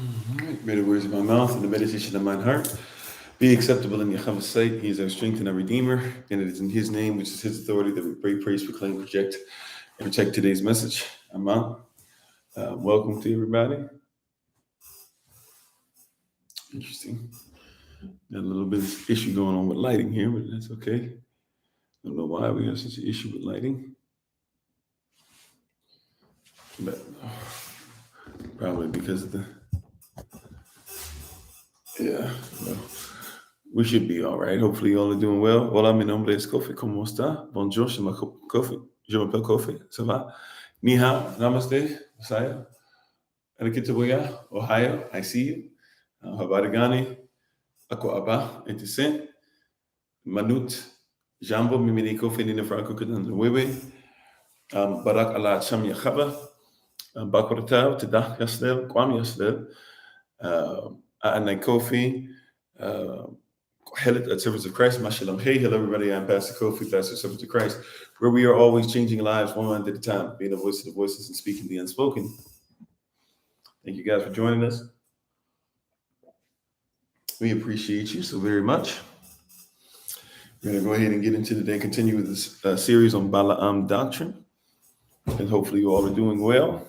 All right. May the words of my mouth and the meditation of mine heart be acceptable in Yahweh's sight. He is our strength and our redeemer, and it is in his name, which is his authority, that we pray, praise, proclaim, project, and protect today's message. Amen. Welcome to everybody. Interesting. Got a little bit of issue going on with lighting here, but that's okay. Don't know why we have such an issue with lighting, but probably because of the well, we should be all right. Hopefully, you all are doing well. Hola, mi nombre es Kofi. ¿Cómo está? Bonjour, je m'appelle Kofi. Je m'appelle Kofi. Ça va? Ni hao, namaste, saya. Anikitabuya, Ohio, I see you. Habarigani, ako aba, etisen. Manut, jambo, mimini Kofi, nina franco, kudan, wewe. Barak ala cham yachaba. Bakurataw, tidah yasdel, kwam yasdel. Aanay Kofi. At Servants of Christ, Mashalom. Hey, hello everybody. I'm Pastor Kofi, Pastor Servants of Christ, where we are always changing lives one mind at a time, being a voice of the voiceless and speaking the unspoken. Thank you guys for joining us. We appreciate you so very much. We're going to go ahead and get into today, continue with this series on Balaam Doctrine, and hopefully you all are doing well.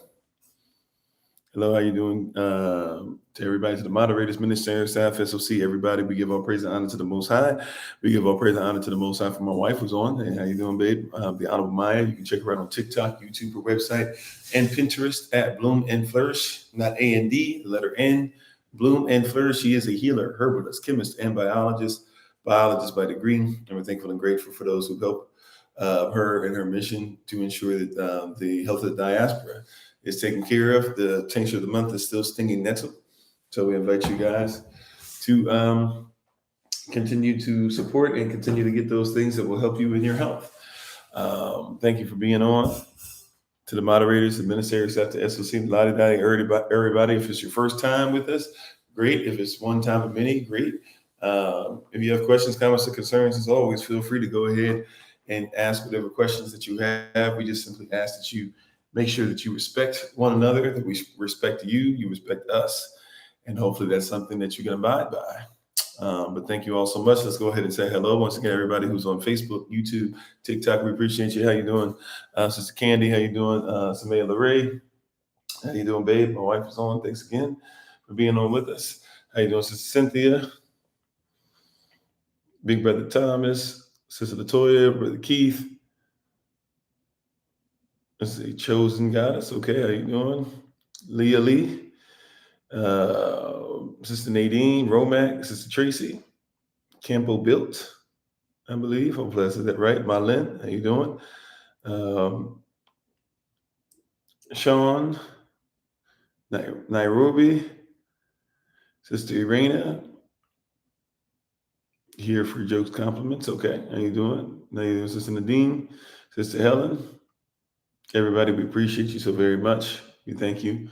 Hello, how you doing? To everybody, to the moderators, ministers, staff, SOC, everybody, we give all praise and honor to the Most High. We give all praise and honor to the Most High for my wife who's on. Hey, how you doing, babe? The Honorable Maya. You can check her out on TikTok, YouTube, her website, and Pinterest at Bloom and Flourish, not A&D, the letter N. Bloom and Flourish. She is a healer, herbalist, chemist, and biologist by degree. And we're thankful and grateful for those who help her in her mission to ensure that the health of the diaspora is taken care of. The tincture of the month is still stinging nettle. So we invite you guys to continue to support and continue to get those things that will help you in your health. Thank you for being on. To the moderators, administrators, staff, the SOC, everybody. If it's your first time with us, great. If it's one time of many, great. If you have questions, comments, or concerns, as always, feel free to go ahead and ask whatever questions that you have. We just simply ask that you make sure that you respect one another, that we respect you, you respect us. And hopefully that's something that you can abide by. But thank you all so much. Let's go ahead and say hello once again, everybody who's on Facebook, YouTube, TikTok. We appreciate you. How you doing? Sister Candy, how you doing? Samaya LeRae, how you doing, babe? My wife is on. Thanks again for being on with us. How you doing, Sister Cynthia? Big Brother Thomas, Sister Latoya, Brother Keith. Let's see, Chosen Goddess. Okay, how you doing? Leah Lee. Sister Nadine, Romac, Sister Tracy, Campo Built, I believe. Hopefully I said that right. Marlene, how you doing? Sean, Nairobi, Sister Irena, here for jokes, compliments. Okay, how you doing? How you doing, Sister Nadine, Sister Helen? Everybody, we appreciate you so very much. We thank you.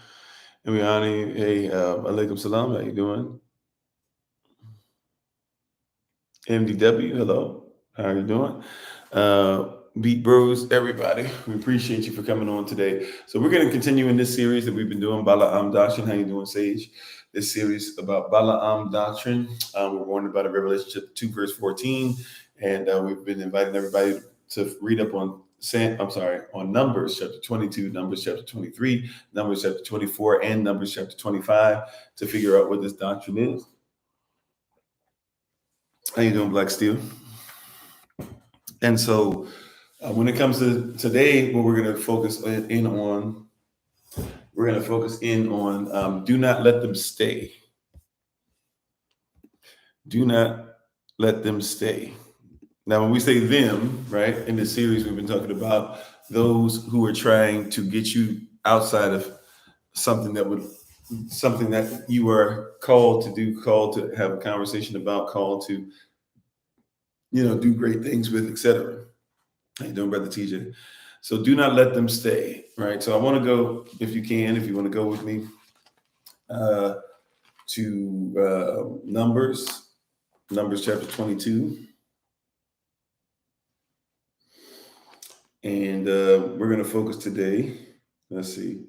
And we honor you. Hey, alaikum salam, how you doing? MDW, hello. How are you doing? Beat Bros, everybody. We appreciate you for coming on today. So we're going to continue in this series that we've been doing, Balaam Doctrine. How you doing, Sage? This series about Balaam Doctrine. We're warned about it, Revelation chapter 2, verse 14. And we've been inviting everybody to read up on Numbers chapter 22, Numbers chapter 23, Numbers chapter 24, and Numbers chapter 25 to figure out what this doctrine is. How you doing, Black Steel? And so when it comes to today, what we're going to focus in on, do not let them stay. Do not let them stay. Now, when we say them, right, in this series, we've been talking about those who are trying to get you outside of something that you are called to do, called to have a conversation about, called to, do great things with, etc. How you doing, Brother TJ? So do not let them stay, right? So I want to go, if you want to go with me to Numbers chapter 22. And we're going to focus today. Let's see.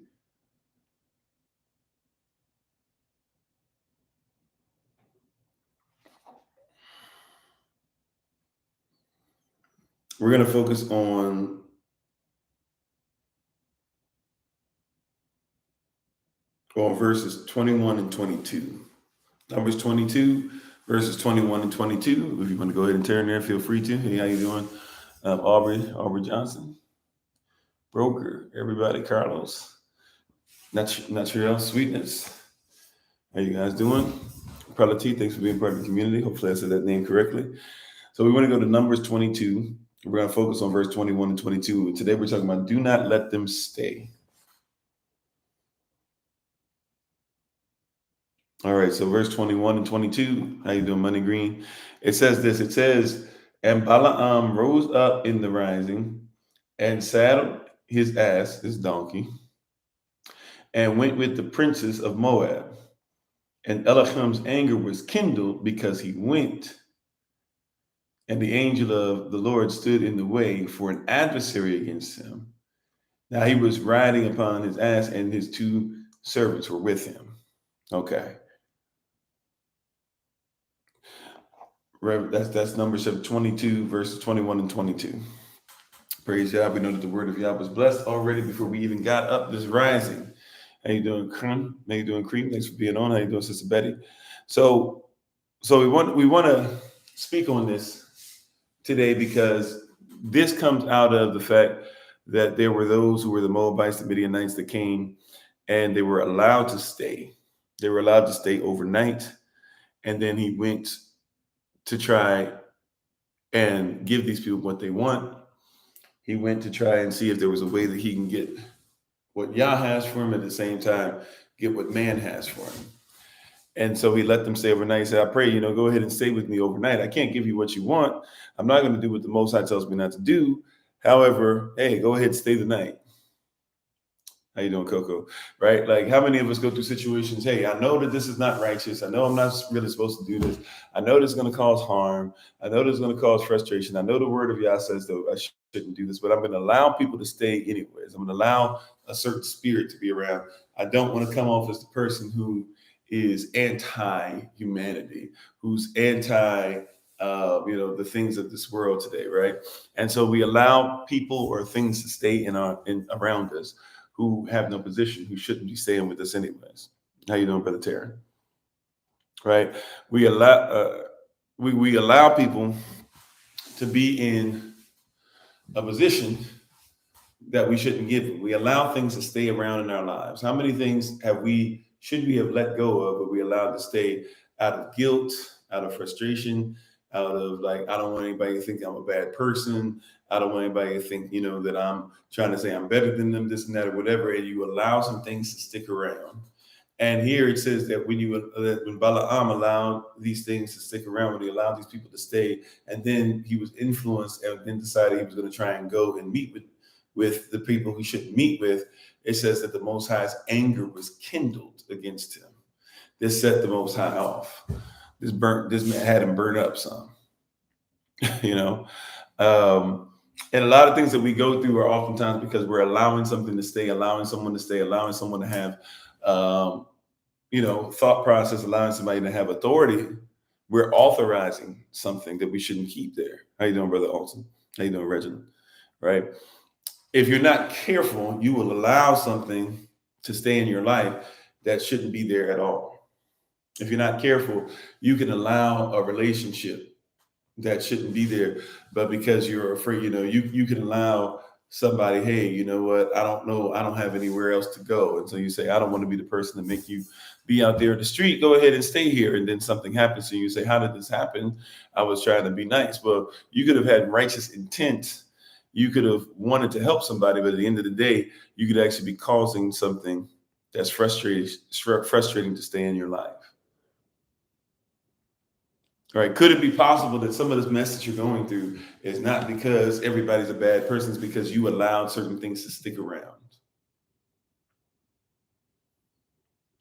We're going to focus on verses 21 and 22. Numbers 22, verses 21 and 22. If you want to go ahead and turn there, feel free to. Hey, how you doing? Aubrey Johnson, Broker, everybody, Carlos, Natural Sweetness. How you guys doing? Prelati, thanks for being part of the community. Hopefully I said that name correctly. So we want to go to Numbers 22. We're going to focus on verse 21 and 22. Today we're talking about do not let them stay. All right, so verse 21 and 22. How you doing, Money Green? It says this. It says, and Balaam rose up in the rising and saddled his ass, his donkey, and went with the princes of Moab. And Elohim's anger was kindled because he went. And the angel of the Lord stood in the way for an adversary against him. Now he was riding upon his ass, and his two servants were with him. Okay. That's Numbers 22, verses 21 and 22. Praise Yah. We know that the word of Yah was blessed already before we even got up this rising. How you doing, Cream? How you doing, Cream? Thanks for being on. How you doing, Sister Betty? So we want to speak on this today because this comes out of the fact that there were those who were the Moabites, the Midianites that came, and they were allowed to stay. They were allowed to stay overnight, and then he went to try and give these people what they want. He went to try and see if there was a way that he can get what Yah has for him at the same time, get what man has for him. And so he let them stay overnight. He said, I pray, go ahead and stay with me overnight. I can't give you what you want. I'm not going to do what the Most High tells me not to do. However, hey, go ahead and stay the night. How you doing, Coco? Right? Like, how many of us go through situations? Hey, I know that this is not righteous. I know I'm not really supposed to do this. I know this is going to cause harm. I know this is going to cause frustration. I know the word of Yah says that I shouldn't do this, but I'm going to allow people to stay anyways. I'm going to allow a certain spirit to be around. I don't want to come off as the person who is anti-humanity, who's anti the things of this world today, right? And so we allow people or things to stay around us who have no position, who shouldn't be staying with us anyways. How you doing, Brother Terry? Right? We allow people to be in a position that we shouldn't give them. We allow things to stay around in our lives. How many things should we have let go of, but we allowed to stay out of guilt, out of frustration, out of like, I don't want anybody to think I'm a bad person. I don't want anybody to think, that I'm trying to say I'm better than them, this and that, or whatever. And you allow some things to stick around. And here it says that when Balaam allowed these things to stick around, when he allowed these people to stay, and then he was influenced and then decided he was going to try and go and meet with the people he shouldn't meet with, it says that the Most High's anger was kindled against him. This set the Most High off. This man had him burn up some, and a lot of things that we go through are oftentimes because we're allowing something to stay, allowing someone to stay, allowing someone to have, thought process, allowing somebody to have authority. We're authorizing something that we shouldn't keep there. How you doing, Brother Alton? How you doing, Reginald? Right? If you're not careful, you will allow something to stay in your life that shouldn't be there at all. If you're not careful, you can allow a relationship that shouldn't be there, but because you're afraid, you can allow somebody, hey, you know what? I don't know. I don't have anywhere else to go. And so you say, I don't want to be the person to make you be out there in the street. Go ahead and stay here. And then something happens. And you say, how did this happen? I was trying to be nice. Well, you could have had righteous intent. You could have wanted to help somebody, but at the end of the day, you could actually be causing something that's frustrating to stay in your life. Right? Could it be possible that some of this mess that you're going through is not because everybody's a bad person, it's because you allowed certain things to stick around?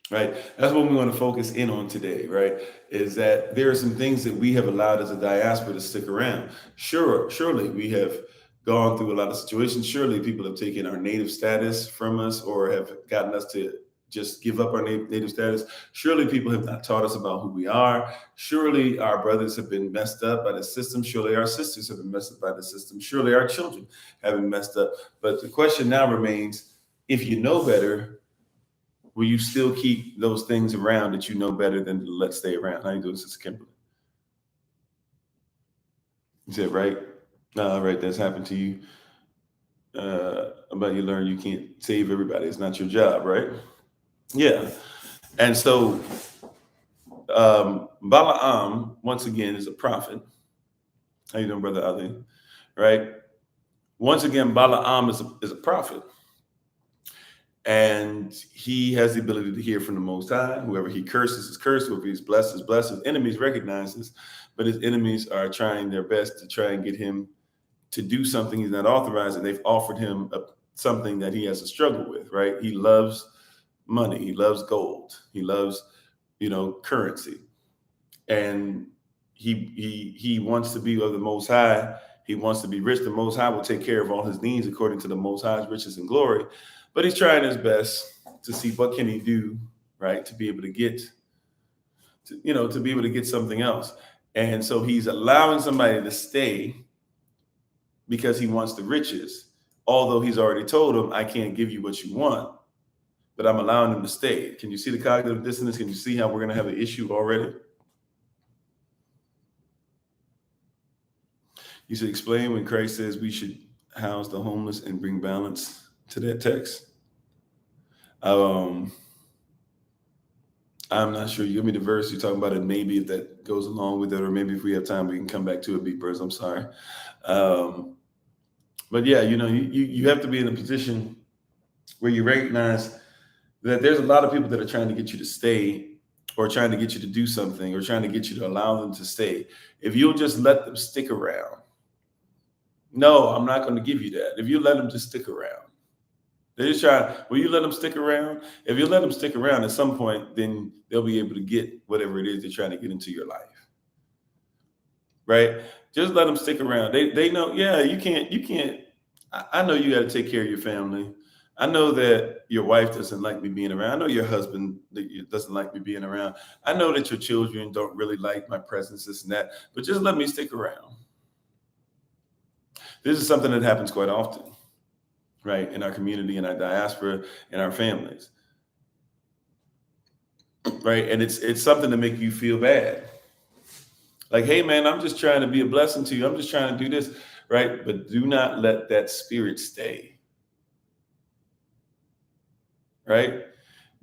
Right? That's what we want to focus in on today, right? Is that there are some things that we have allowed as a diaspora to stick around. Surely we have gone through a lot of situations. Surely people have taken our native status from us or have gotten us to just give up our native status. Surely people have not taught us about who we are. Surely our brothers have been messed up by the system. Surely our sisters have been messed up by the system. Surely our children have been messed up. But the question now remains, if you know better, will you still keep those things around that you know better than to let stay around? How you doing, Sister Kimberly? You said, right? Right, that's happened to you. About you learn you can't save everybody. It's not your job, right? Yeah. And so Balaam, once again, is a prophet. How you doing, Brother Ali? Right? Once again, Balaam is a prophet. And he has the ability to hear from the Most High. Whoever he curses is cursed. Whoever he's blessed is blessed. His enemies recognize this, but his enemies are trying their best to try and get him to do something he's not authorized, and they've offered him something that he has to struggle with, right? He loves money. He loves gold. He loves, currency. And he wants to be of the Most High. He wants to be rich. The Most High will take care of all his needs according to the Most High's riches and glory. But he's trying his best to see what can he do, right, to be able to get, to be able to get something else. And so he's allowing somebody to stay because he wants the riches, although he's already told him, I can't give you what you want, but I'm allowing him to stay. Can you see the cognitive dissonance? Can you see how we're going to have an issue already? You should explain when Christ says we should house the homeless and bring balance to that text. I'm not sure. You give me the verse. You're talking about it. Maybe if that goes along with it, or maybe if we have time, we can come back to it. Beatbirds, I'm sorry. But yeah, you have to be in a position where you recognize that there's a lot of people that are trying to get you to stay, or trying to get you to do something, or trying to get you to allow them to stay. If you'll just let them stick around. No, I'm not going to give you that. If you let them just stick around. They just try, will you let them stick around? If you let them stick around at some point, then they'll be able to get whatever it is they're trying to get into your life. Right? Just let them stick around. They know, yeah, you can't. I know you got to take care of your family. I know that your wife doesn't like me being around. I know your husband doesn't like me being around. I know that your children don't really like my presence, this and that, but just let me stick around. This is something that happens quite often, right? In our community, in our diaspora, in our families, right? And it's something to make you feel bad. Like, hey, man, I'm just trying to be a blessing to you. I'm just trying to do this, right? But do not let that spirit stay, right?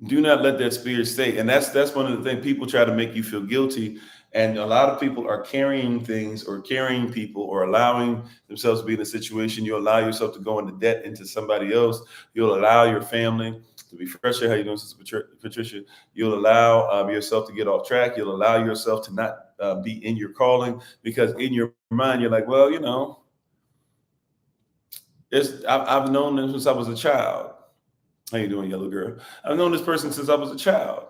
Do not let that spirit stay. And that's one of the things. People try to make you feel guilty. And a lot of people are carrying things, or carrying people, or allowing themselves to be in a situation. You allow yourself to go into debt into somebody else. You'll allow your family to be frustrated. How you doing, Sister Patricia? You'll allow yourself to get off track. You'll allow yourself to not be in your calling, because in your mind, you're like, well, I've known them since I was a child. How you doing, yellow girl? I've known this person since I was a child.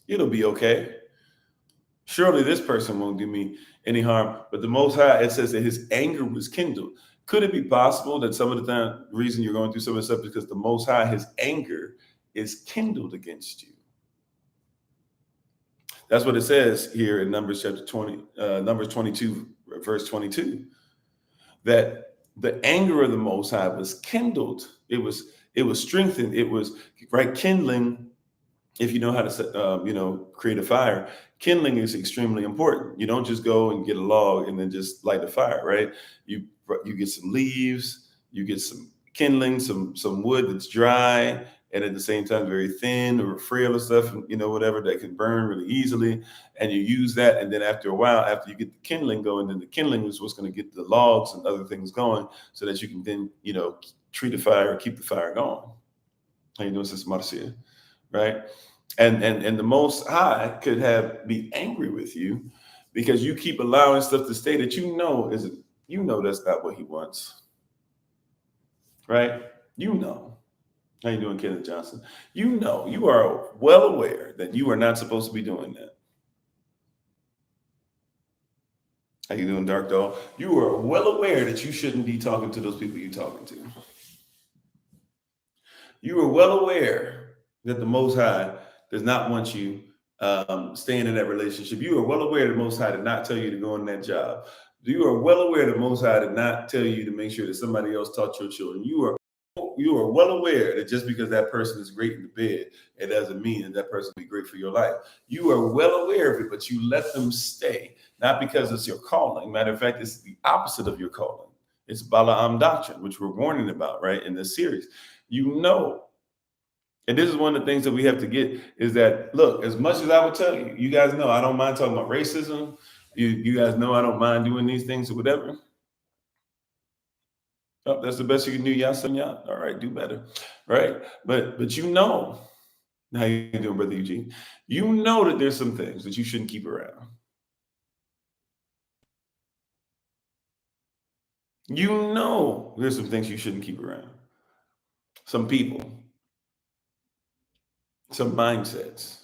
It'll be okay. Surely this person won't do me any harm. But the Most High, it says that his anger was kindled. Could it be possible that some of the reason you're going through some of this stuff is because the Most High, his anger is kindled against you? That's what it says here in Numbers chapter 20, Numbers 22, verse 22, that the anger of the Most High was kindled. It was strengthened. It was right kindling. If you know how to, create a fire, kindling is extremely important. You don't just go and get a log and then just light the fire, right? You get some leaves, you get some kindling, some wood that's dry, and at the same time very thin or frail or stuff, whatever that can burn really easily. And you use that, and then after a while, after you get the kindling going, then the kindling is what's going to get the logs and other things going, so that you can then, treat the fire or keep the fire going. How you doing, Sister Marcia? Right? And the Most High could be angry with you because you keep allowing stuff to stay that that's not what he wants, right? How you doing, Kenneth Johnson? You are well aware that you are not supposed to be doing that. How you doing, Dark Doll? You are well aware that you shouldn't be talking to those people you're talking to. You are well aware that the Most High does not want you staying in that relationship. You are well aware the Most High did not tell you to go on that job. You are well aware the Most High did not tell you to make sure that somebody else taught your children. You are well aware that just because that person is great in the bed, it doesn't mean that that person will be great for your life. You are well aware of it, but you let them stay, not because it's your calling. Matter of fact, it's the opposite of your calling. It's Balaam doctrine, which we're warning about, right, in this series. You know, and this is one of the things that we have to get is that, look, as much as I would tell you, you guys know I don't mind talking about racism. You guys know I don't mind doing these things or whatever. Oh, that's the best you can do. Y'all, son, y'all. All right, do better. Right. But you know, how you doing, Brother Eugene? You know that there's some things that you shouldn't keep around. You know there's some things you shouldn't keep around. Some people, some mindsets.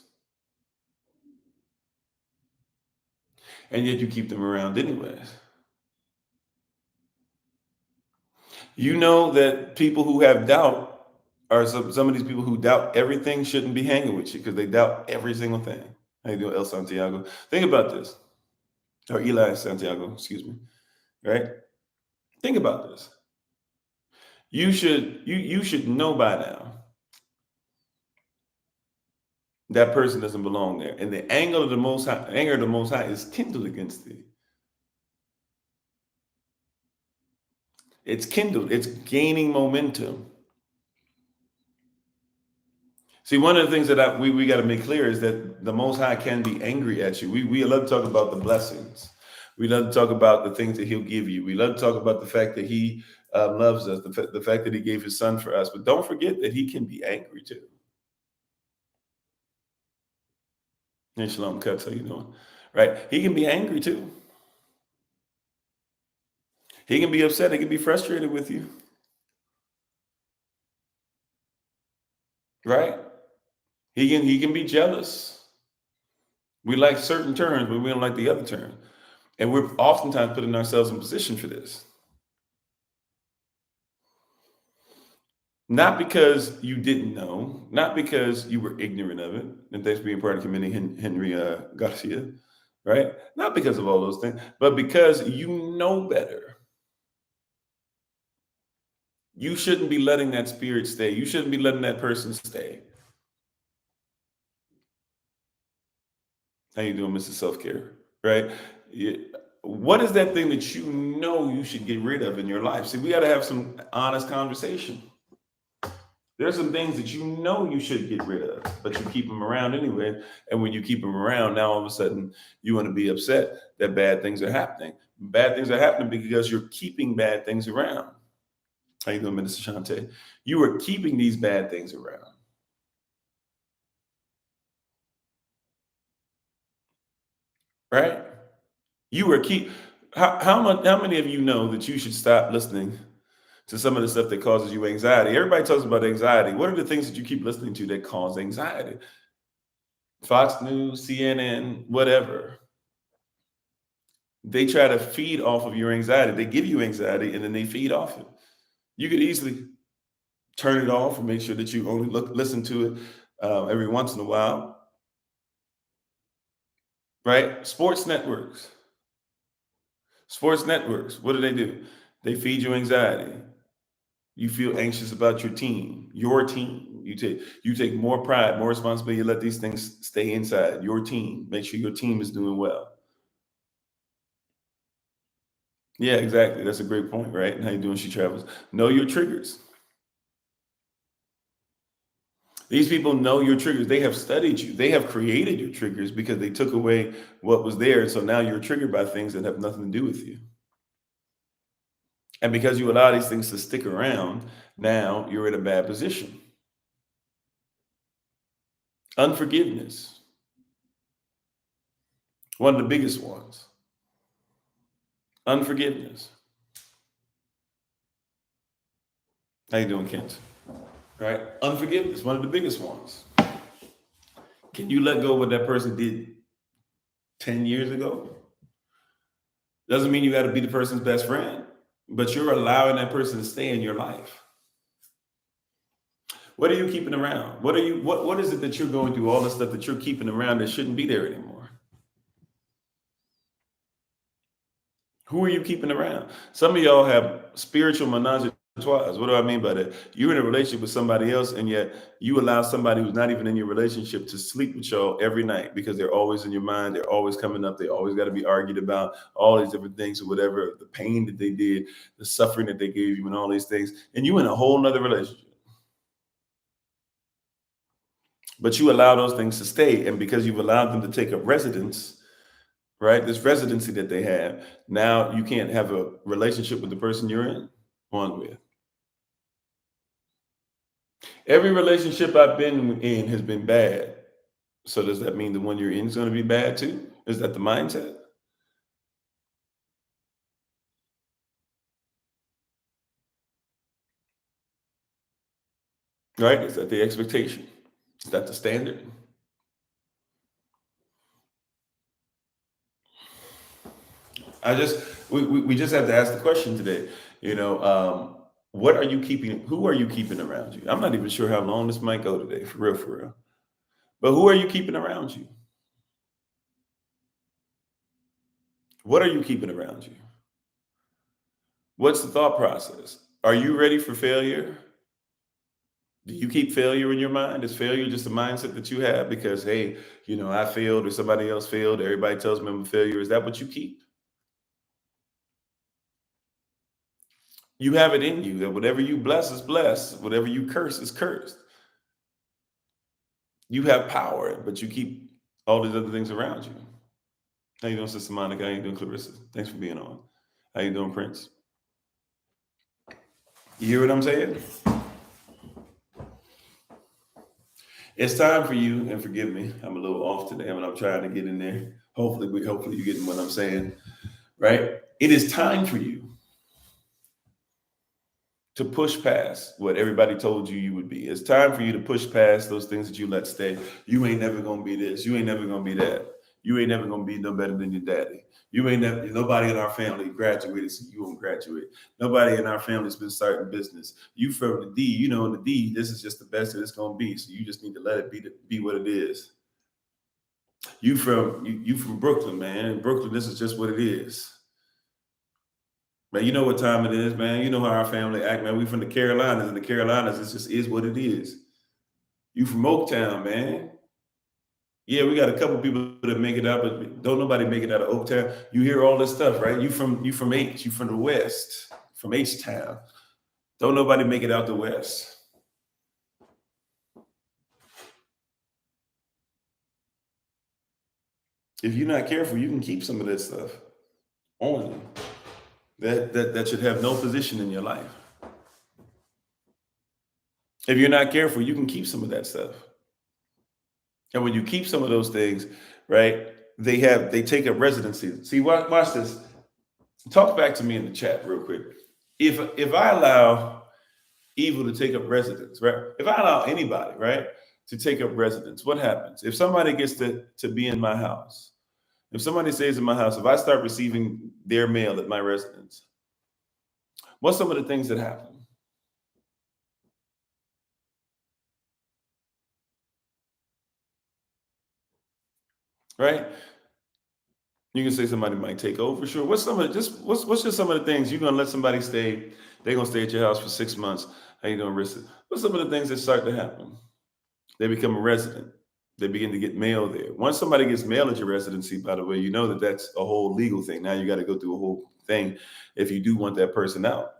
And yet you keep them around anyways. You know that people who have doubt are some of these people who doubt everything shouldn't be hanging with you because they doubt every single thing. How you doing, El Santiago? Think about this. Or Eli Santiago, excuse me. Right? Think about this. You should know by now that person doesn't belong there. And the anger of the Most High is kindled against thee. It's kindled, it's gaining momentum. See, one of the things that we got to make clear is that the Most High can be angry at you. We love to talk about the blessings. We love to talk about the things that He'll give you. We love to talk about the fact that He loves us, the fact that He gave His Son for us. But don't forget that He can be angry too. Hey, Shalom Cuts, how you doing? Right? He can be angry too. He can be upset. He can be frustrated with you. Right? He can be jealous. We like certain turns, but we don't like the other turn. And we're oftentimes putting ourselves in position for this. Not because you didn't know, not because you were ignorant of it. And thanks for being part of the committee, Henry Garcia, right? Not because of all those things, but because you know better. You shouldn't be letting that spirit stay. You shouldn't be letting that person stay. How you doing, Mrs. Self-Care? Right? What is that thing that you know you should get rid of in your life? See, we got to have some honest conversation. There's some things that you know you should get rid of, but you keep them around anyway. And when you keep them around, now all of a sudden you want to be upset that bad things are happening. Bad things are happening because you're keeping bad things around. How you doing, Minister Shante? You are keeping these bad things around. Right? You are how many of you know that you should stop listening to some of the stuff that causes you anxiety? Everybody talks about anxiety. What are the things that you keep listening to that cause anxiety? Fox News, CNN, whatever. They try to feed off of your anxiety. They give you anxiety and then they feed off it. You could easily turn it off and make sure that you only listen to it every once in a while. Right? Sports networks. Sports networks, what do? They feed you anxiety. You feel anxious about your team. You take more pride, more responsibility. You let these things stay inside your team. Make sure your team is doing well. Yeah, exactly. That's a great point, right? How you doing? She travels. Know your triggers. These people know your triggers. They have studied you. They have created your triggers because they took away what was there. So now you're triggered by things that have nothing to do with you. And because you allow these things to stick around, now you're in a bad position. Unforgiveness, one of the biggest ones. Unforgiveness. How you doing, Kent? Right? Unforgiveness, one of the biggest ones. Can you let go of what that person did 10 years ago? Doesn't mean you got to be the person's best friend, but you're allowing that person to stay in your life. What are you keeping around? What is it that you're going through, all the stuff that you're keeping around that shouldn't be there anymore? Who are you keeping around? Some of y'all have spiritual menage a trois. What do I mean by that? You're in a relationship with somebody else, and yet you allow somebody who's not even in your relationship to sleep with y'all every night because they're always in your mind. They're always coming up. They always got to be argued about, all these different things or whatever, the pain that they did, the suffering that they gave you, and all these things. And you in a whole nother relationship. But you allow those things to stay. And because you've allowed them to take up residence, right? This residency that they have, now you can't have a relationship with the person you're on with. Every relationship I've been in has been bad. So does that mean the one you're in is going to be bad too? Is that the mindset? Right? Is that the expectation? Is that the standard? We just have to ask the question today. What are you keeping? Who are you keeping around you? I'm not even sure how long this might go today, for real, for real. But who are you keeping around you? What are you keeping around you? What's the thought process? Are you ready for failure? Do you keep failure in your mind? Is failure just a mindset that you have because, hey, I failed or somebody else failed? Everybody tells me I'm a failure. Is that what you keep? You have it in you that whatever you bless is blessed. Whatever you curse is cursed. You have power, but you keep all these other things around you. How you doing, Sister Monica? How you doing, Clarissa? Thanks for being on. How you doing, Prince? You hear what I'm saying? It's time for you, and forgive me, I'm a little off today, but I'm trying to get in there. Hopefully you're getting what I'm saying, right? It is time for you to push past what everybody told you you would be. It's time for you to push past those things that you let stay. You ain't never gonna be this. You ain't never gonna be that. You ain't never gonna be no better than your daddy. You ain't never. Nobody in our family graduated, so you won't graduate. Nobody in our family's been starting business. You from the D, in the D, this is just the best that it's gonna be. So you just need to let it be what it is. You from Brooklyn, man. In Brooklyn, this is just what it is. Man, you know what time it is, man. You know how our family act, man. We from the Carolinas, and the Carolinas, it just is what it is. You from Oaktown, man. Yeah, we got a couple people that make it out, but don't nobody make it out of Oaktown. You hear all this stuff, right? You from H, you from the West, from H Town. Don't nobody make it out the West. If you're not careful, you can keep some of that stuff on you. That should have no position in your life. If you're not careful, you can keep some of that stuff. And when you keep some of those things, right, they take up residency. See, watch this. Talk back to me in the chat real quick. If I allow evil to take up residence, right? If I allow anybody, right, to take up residence, what happens? If somebody gets to be in my house, if somebody stays in my house, if I start receiving their mail at my residence, what's some of the things that happen? Right? You can say somebody might take over, sure. What's just some of the things you're gonna let somebody stay? They're gonna stay at your house for 6 months. How you gonna risk it? What's some of the things that start to happen? They become a resident. They begin to get mail there. Once somebody gets mail at your residency, by the way, you know that that's a whole legal thing. Now you got to go through a whole thing if you do want that person out,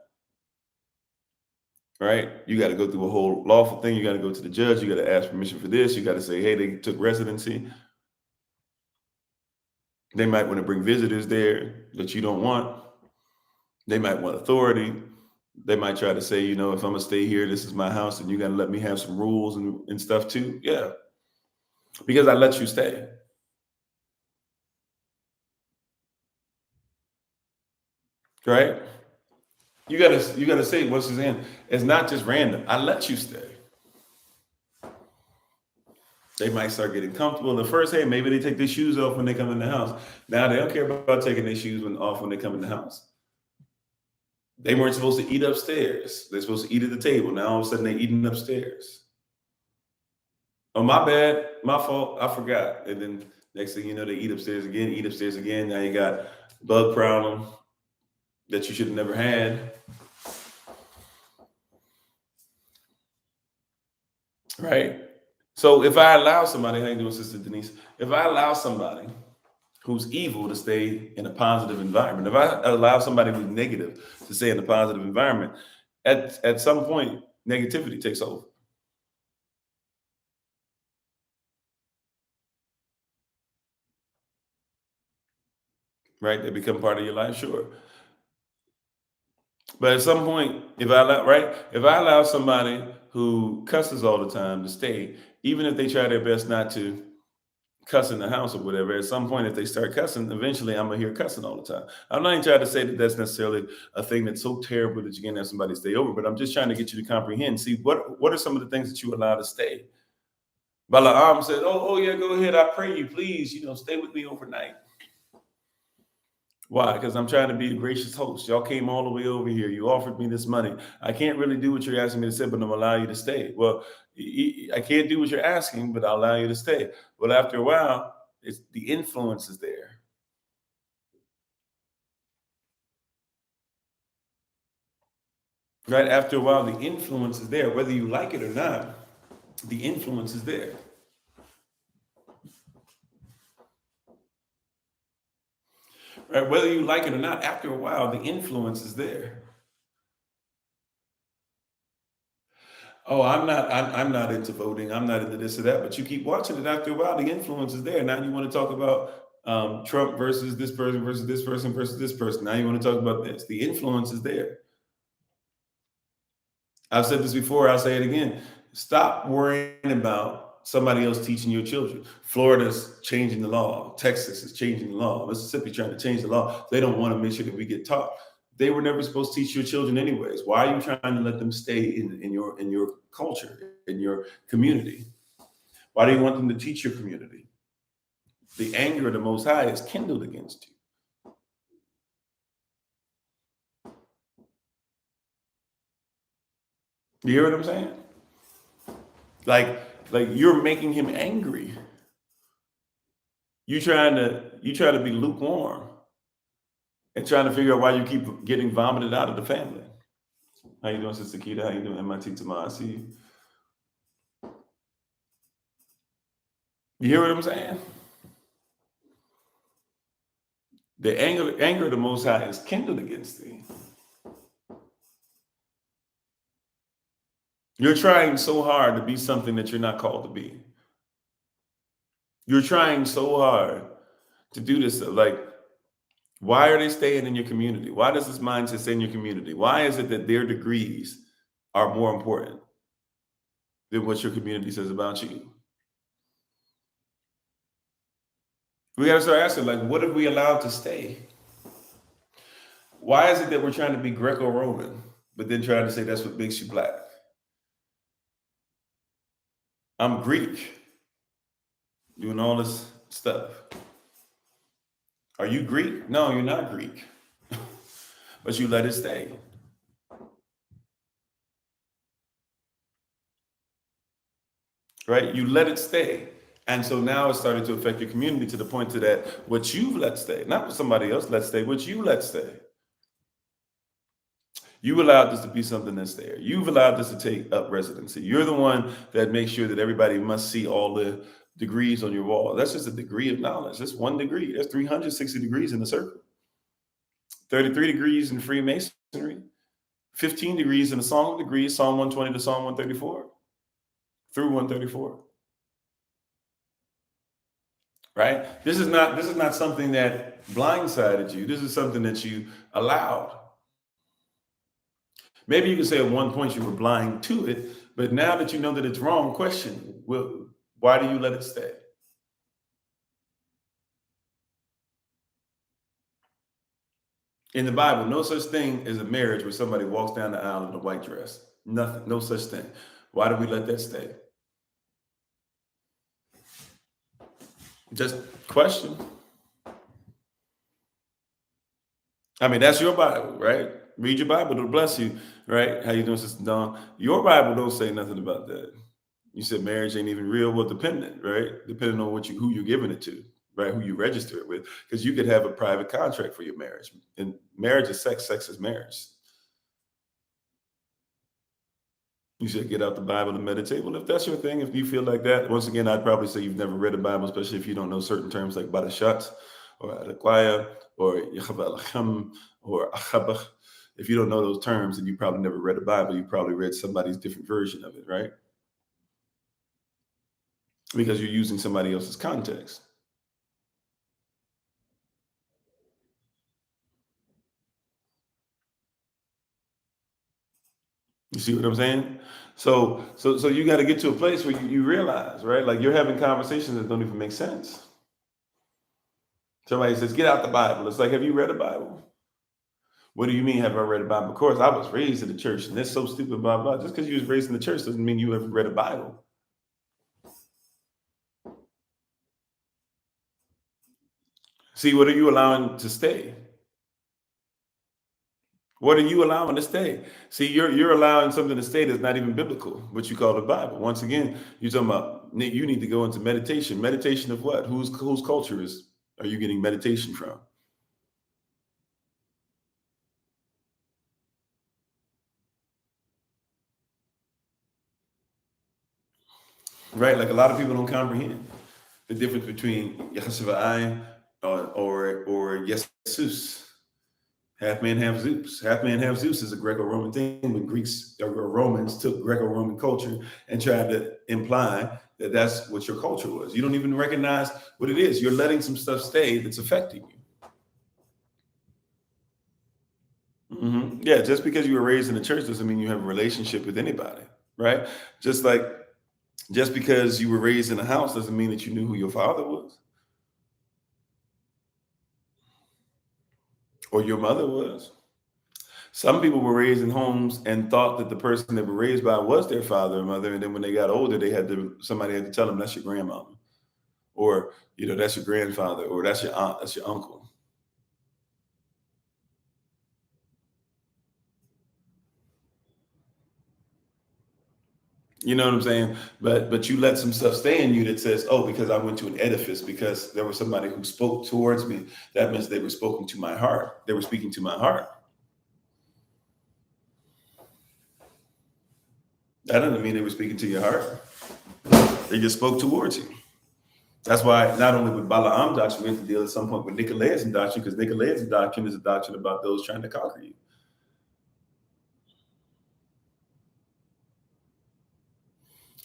right? You got to go through a whole lawful thing. You got to go to the judge. You got to ask permission for this. You got to say, hey, they took residency. They might want to bring visitors there that you don't want. They might want authority. They might try to say, if I'm gonna stay here, this is my house, and you got to let me have some rules and stuff too. Yeah, because I let you stay. Right? You gotta say what's his name. It's not just random. I let you stay. They might start getting comfortable. The first, hey, maybe they take their shoes off when they come in the house. Now they don't care about taking their shoes off when they come in the house. They weren't supposed to eat upstairs. They're supposed to eat at the table. Now all of a sudden they're eating upstairs. Oh, my bad, my fault, I forgot. And then next thing you know, they eat upstairs again, eat upstairs again. Now you got bug problem that you should have never had. Right? So if I allow somebody, how you doing, Sister Denise? If I allow somebody who's evil to stay in a positive environment, if I allow somebody who's negative to stay in a positive environment, at some point, negativity takes over. Right? They become part of your life, sure. But at some point, if I allow somebody who cusses all the time to stay, even if they try their best not to cuss in the house or whatever, at some point, if they start cussing, eventually I'm gonna hear cussing all the time. I'm not even trying to say that that's necessarily a thing that's so terrible that you can't have somebody stay over, but I'm just trying to get you to comprehend. See, what are some of the things that you allow to stay? Balaam said, "Oh yeah, go ahead. I pray you, please, stay with me overnight." Why? Because I'm trying to be a gracious host. Y'all came all the way over here. You offered me this money. I can't really do what you're asking me to say, but I'm gonna allow you to stay. Well, I can't do what you're asking, but I'll allow you to stay. Well, after a while, it's the influence is there. Right after a while, the influence is there. Whether you like it or not, the influence is there. Right? Whether you like it or not, after a while, the influence is there. Oh, I'm not into voting. I'm not into this or that. But you keep watching it. After a while, the influence is there. Now you want to talk about Trump versus this person versus this person versus this person. Now you want to talk about this. The influence is there. I've said this before. I'll say it again. Stop worrying about somebody else teaching your children. Florida's changing the law. Texas is changing the law. Mississippi trying to change the law. They don't want to make sure that we get taught. They were never supposed to teach your children anyways. Why are you trying to let them stay in your culture, in your community? Why do you want them to teach your community? The anger of the Most High is kindled against you. You hear what I'm saying? Like, like you're making him angry. You try to be lukewarm and trying to figure out why you keep getting vomited out of the family. How you doing, Sister Keita? How you doing, MIT Tamar? I see you. You hear what I'm saying? The anger of the Most High is kindled against thee. You're trying so hard to be something that you're not called to be. You're trying so hard to do this stuff. Like, why are they staying in your community? Why does this mindset stay in your community? Why is it that their degrees are more important than what your community says about you? We got to start asking, like, what have we allowed to stay? Why is it that we're trying to be Greco-Roman, but then trying to say that's what makes you black? I'm Greek, doing all this stuff. Are you Greek? No, you're not Greek, but you let it stay. Right? You let it stay. And so now it's starting to affect your community to the point to that what you've let stay, not what somebody else let stay, what you let stay. You allowed this to be something that's there. You've allowed this to take up residency. You're the one that makes sure that everybody must see all the degrees on your wall. That's just a degree of knowledge. That's one degree. There's 360 degrees in the circle. 33 degrees in Freemasonry, 15 degrees in the Song of Degrees, Psalm 120 to Psalm 134 through 134. Right? This is not something that blindsided you. This is something that you allowed. Maybe you can say at one point you were blind to it, but now that you know that it's wrong, question, well, why do you let it stay? In the Bible, no such thing as a marriage where somebody walks down the aisle in a white dress. Nothing, no such thing. Why do we let that stay? Just question. I mean, that's your Bible, right? Read your Bible, it'll bless you, right? How you doing, Sister Dawn? Your Bible don't say nothing about that. You said marriage ain't even real. Well, dependent, right? Depending on who you're giving it to, right? Who you register it with, because you could have a private contract for your marriage, and marriage is sex. Sex is marriage. You should get out the Bible and meditate. Well, if that's your thing, if you feel like that, once again, I'd probably say you've never read the Bible, especially if you don't know certain terms like barashat or alakwaya or yachabal or achabach. If you don't know those terms, then you probably never read the Bible. You probably read somebody's different version of it, right? Because you're using somebody else's context. You see what I'm saying? So you got to get to a place where you realize, right? Like you're having conversations that don't even make sense. Somebody says, "Get out the Bible." It's like, have you read the Bible? What do you mean, have I read the Bible? Of course, I was raised in the church, and that's so stupid, blah, blah. Just because you was raised in the church doesn't mean you ever read a Bible. See, what are you allowing to stay? What are you allowing to stay? See, you're allowing something to stay that's not even biblical, what you call the Bible. Once again, you're talking about you need to go into meditation. Meditation of what? Whose culture are you getting meditation from? Right? Like a lot of people don't comprehend the difference between Yahshua or Jesus. Half man, half Zeus. Half man, half Zeus is a Greco-Roman thing, but Greeks or Romans took Greco-Roman culture and tried to imply that that's what your culture was. You don't even recognize what it is. You're letting some stuff stay that's affecting you. Yeah, just because you were raised in the church doesn't mean you have a relationship with anybody, right? Just like just because you were raised in a house doesn't mean that you knew who your father was or your mother was. Some people were raised in homes and thought that the person they were raised by was their father and mother, and then when they got older, somebody had to tell them that's your grandmama, or that's your grandfather, or that's your aunt, that's your uncle. You know what I'm saying? But you let some stuff stay in you that says, oh, because I went to an edifice, because there was somebody who spoke towards me, that means they were speaking to my heart. They were speaking to my heart. That doesn't mean they were speaking to your heart. They just spoke towards you. That's why not only with Balaam doctrine, we have to deal at some point with Nicolaitans doctrine, because Nicolaitans doctrine is a doctrine about those trying to conquer you.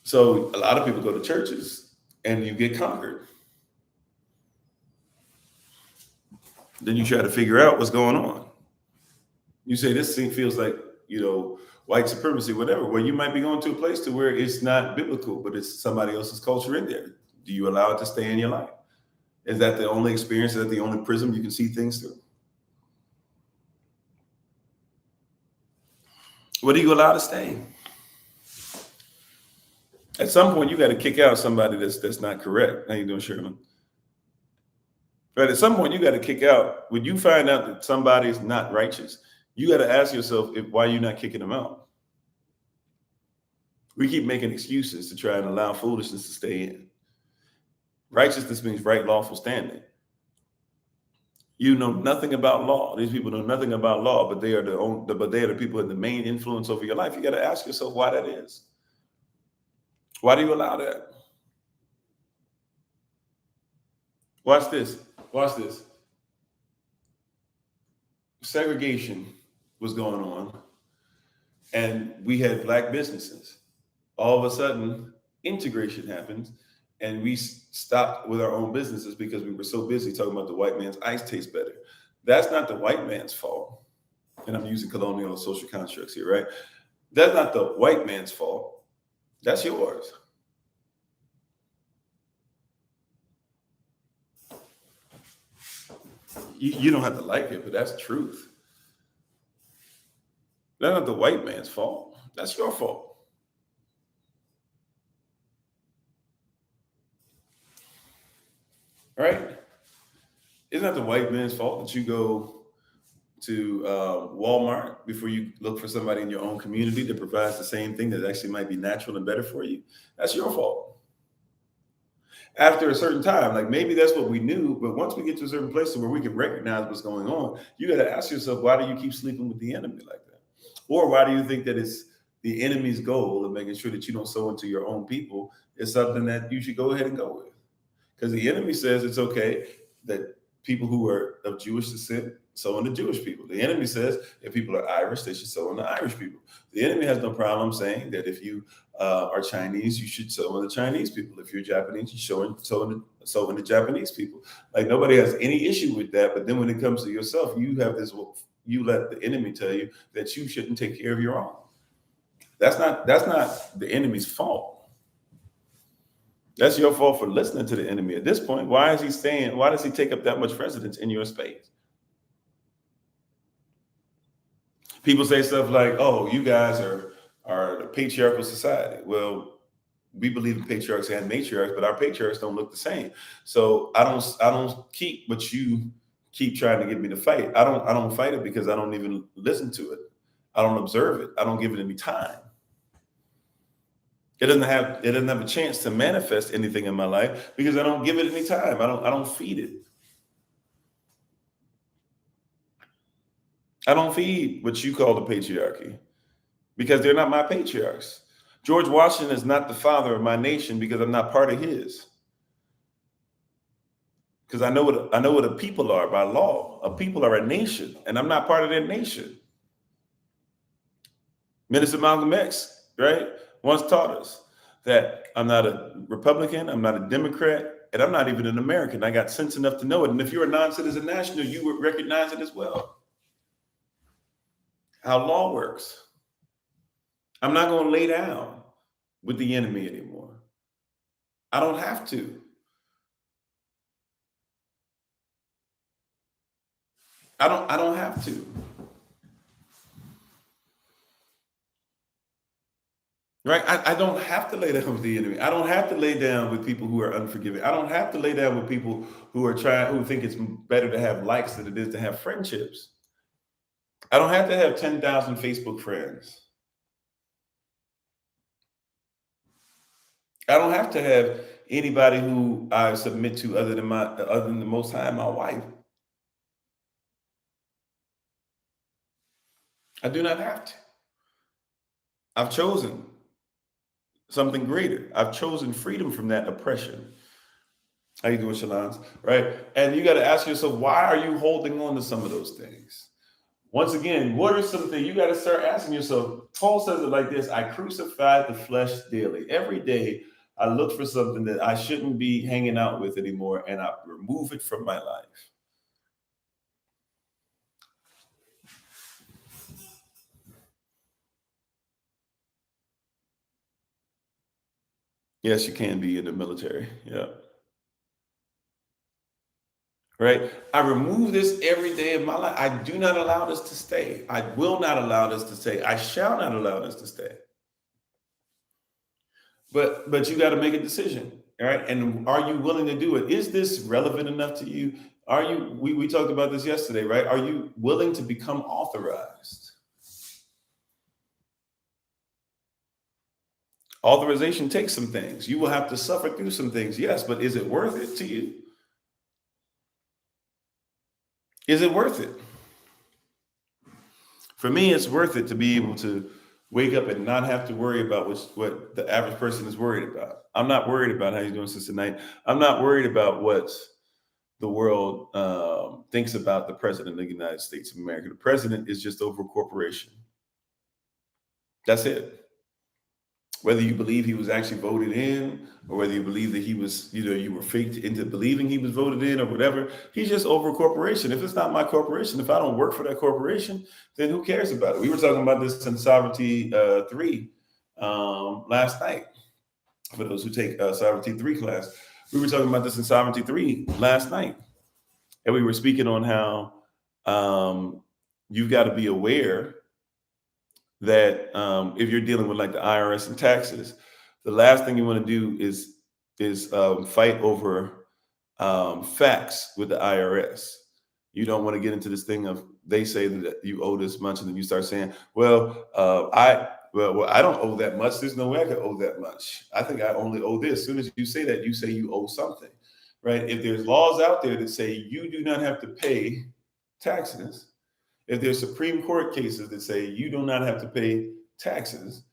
So a lot of people go to churches and you get conquered. Then you try to figure out what's going on. You say this thing feels like, white supremacy, whatever. Well, you might be going to a place to where it's not biblical, but it's somebody else's culture in there. Do you allow it to stay in your life? Is that the only experience? Is that the only prism you can see things through? What do you allow to stay? At some point, you got to kick out somebody that's not correct. How you doing, Sherman? Right. At some point, you got to kick out. When you find out that somebody's not righteous, you got to ask yourself why you're not kicking them out. We keep making excuses to try and allow foolishness to stay in. Righteousness means right, lawful standing. You know nothing about law. These people know nothing about law, but they are the people with the main influence over your life. You got to ask yourself why that is. Why do you allow that? Watch this. Watch this. Segregation was going on, and we had black businesses. All of a sudden, integration happens, and we stopped with our own businesses because we were so busy talking about the white man's ice tastes better. That's not the white man's fault. And I'm using colonial social constructs here, right? That's not the white man's fault. That's yours. You don't have to like it, but that's truth. That's not the white man's fault. That's your fault. Right? It's not the white man's fault that you go Walmart before you look for somebody in your own community that provides the same thing that actually might be natural and better for you, that's your fault. After a certain time, like maybe that's what we knew, but once we get to a certain place where we can recognize what's going on, you got to ask yourself, why do you keep sleeping with the enemy like that? Or why do you think that it's the enemy's goal of making sure that you don't sow into your own people is something that you should go ahead and go with? Because the enemy says it's okay that people who are of Jewish descent sow into Jewish people. The enemy says if people are Irish, they should sow into Irish people. The enemy has no problem saying that if you are Chinese, you should sow into Chinese people. If you're Japanese, you sow into Japanese people. Like nobody has any issue with that. But then when it comes to yourself, you have this. You let the enemy tell you that you shouldn't take care of your own. That's not the enemy's fault. That's your fault for listening to the enemy. At this point, why is he staying? Why does he take up that much residence in your space? People say stuff like, "Oh, you guys are a patriarchal society." Well, we believe in patriarchs and matriarchs, but our patriarchs don't look the same. So I don't keep what you keep trying to get me to fight. I don't fight it because I don't even listen to it. I don't observe it. I don't give it any time. It doesn't have a chance to manifest anything in my life because I don't give it any time. I don't feed it. I don't feed what you call the patriarchy because they're not my patriarchs. George Washington is not the father of my nation because I'm not part of his. Because I know what a people are by law. A people are a nation, and I'm not part of that nation. Minister Malcolm X, right, once taught us that I'm not a Republican, I'm not a Democrat, and I'm not even an American. I got sense enough to know it. And if you're a non-citizen national, you would recognize it as well. How law works. I'm not going to lay down with the enemy anymore. I don't have to. I don't have to. Right? I don't have to lay down with the enemy. I don't have to lay down with people who are unforgiving. I don't have to lay down with people who think it's better to have likes than it is to have friendships. I don't have to have 10,000 Facebook friends. I don't have to have anybody who I submit to other than the Most High, my wife. I do not have to. I've chosen something greater. I've chosen freedom from that oppression. How you doing, Shalans? Right? And you got to ask yourself, why are you holding on to some of those things? Once again, what are some things you got to start asking yourself? Paul says it like this: I crucify the flesh daily. Every day I look for something that I shouldn't be hanging out with anymore, and I remove it from my life. Yes, you can be in the military. Yeah. Right. I remove this every day of my life. I do not allow this to stay. I will not allow this to stay. I shall not allow this to stay. But you got to make a decision. All right. And are you willing to do it? Is this relevant enough to you? Are you, we talked about this yesterday, right? Are you willing to become authorized? Authorization takes some things. You will have to suffer through some things. Yes, but is it worth it to you? Is it worth it? For me, it's worth it to be able to wake up and not have to worry about what the average person is worried about. I'm not worried about how you're doing since tonight. I'm not worried about what the world thinks about the president of the United States of America. The president is just over a corporation. That's it. Whether you believe he was actually voted in, or whether you believe that he was, you were faked into believing he was voted in, or whatever, he's just over a corporation. If it's not my corporation, if I don't work for that corporation, then who cares about it? We were talking about this in Sovereignty 3 last night. For those who take Sovereignty 3 class, we were talking about this in Sovereignty 3 last night. And we were speaking on how you've got to be aware that if you're dealing with like the IRS and taxes, the last thing you want to do is fight over facts with the IRS. You don't want to get into this thing of they say that you owe this much, and then you start saying, well, I don't owe that much. There's no way I could owe that much. I think I only owe this. As soon as you say that, you say you owe something, right? If there's laws out there that say you do not have to pay taxes, if there's Supreme Court cases that say you do not have to pay taxes,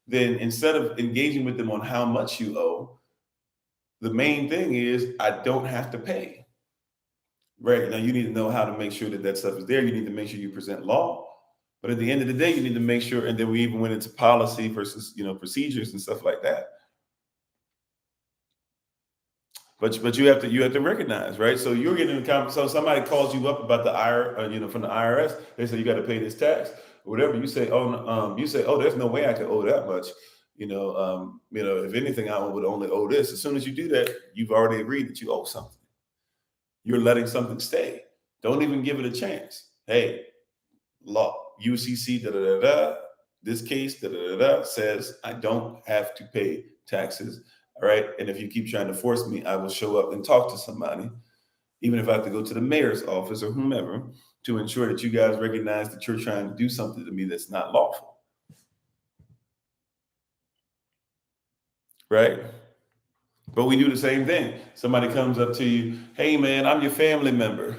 then instead of engaging with them on how much you owe, the main thing is I don't have to pay. Right now, you need to know how to make sure that that stuff is there. You need to make sure you present law. But at the end of the day, you need to make sure, and then we even went into policy versus, procedures and stuff like that. But you have to recognize, right? So you're getting in a so somebody calls you up about the from the IRS. They say you got to pay this tax or whatever. You say, oh, there's no way I could owe that much. If anything, I would only owe this. As soon as you do that, you've already agreed that you owe something. You're letting something stay. Don't even give it a chance. Hey, law, UCC, this case, says I don't have to pay taxes. All right. And if you keep trying to force me, I will show up and talk to somebody, even if I have to go to the mayor's office or whomever, to ensure that you guys recognize that you're trying to do something to me that's not lawful. Right? But we do the same thing. Somebody comes up to you, hey man, I'm your family member.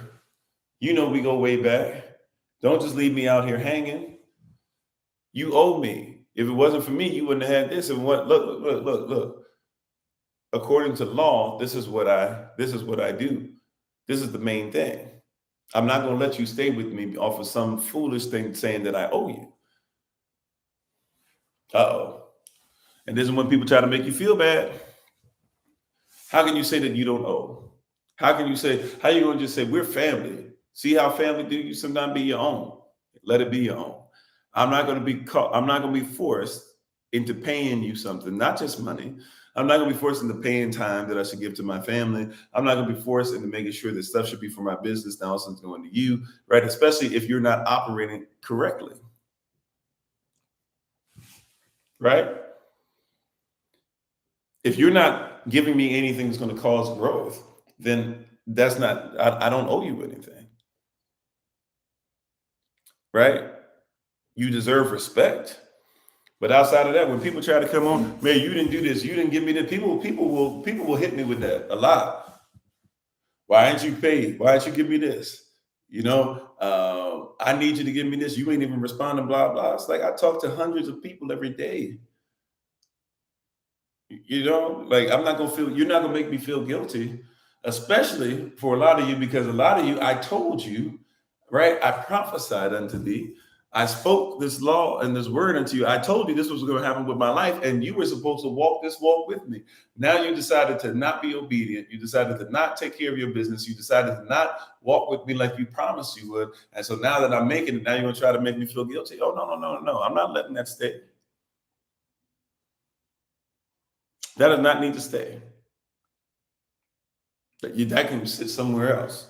We go way back. Don't just leave me out here hanging. You owe me. If it wasn't for me, you wouldn't have had this. And look. According to law, this is what I do. This is the main thing. I'm not going to let you stay with me off of some foolish thing saying that I owe you. Uh-oh. And this is when people try to make you feel bad. How can you say that you don't owe? How are you going to just say we're family? See how family do? You sometimes be your own. Let it be your own. I'm not going to be forced into paying you something, not just money. I'm not going to be forced into paying time that I should give to my family. I'm not going to be forced into making sure that stuff should be for my business. Now it's going to you, right? Especially if you're not operating correctly, right? If you're not giving me anything that's going to cause growth, then I don't owe you anything, right? You deserve respect. But outside of that, when people try to come on, man, you didn't do this, you didn't give me that. People will hit me with that a lot. Why didn't you pay? Why didn't you give me this? I need you to give me this. You ain't even responding, blah, blah. It's like I talk to hundreds of people every day. I'm not you're not gonna make me feel guilty, especially for a lot of you, because a lot of you, I told you, right? I prophesied unto thee. I spoke this law and this word unto you. I told you this was going to happen with my life, and you were supposed to walk this walk with me. Now you decided to not be obedient. You decided to not take care of your business. You decided to not walk with me like you promised you would. And so now that I'm making it, now you're going to try to make me feel guilty. Oh, no. I'm not letting that stay. That does not need to stay. That can sit somewhere else.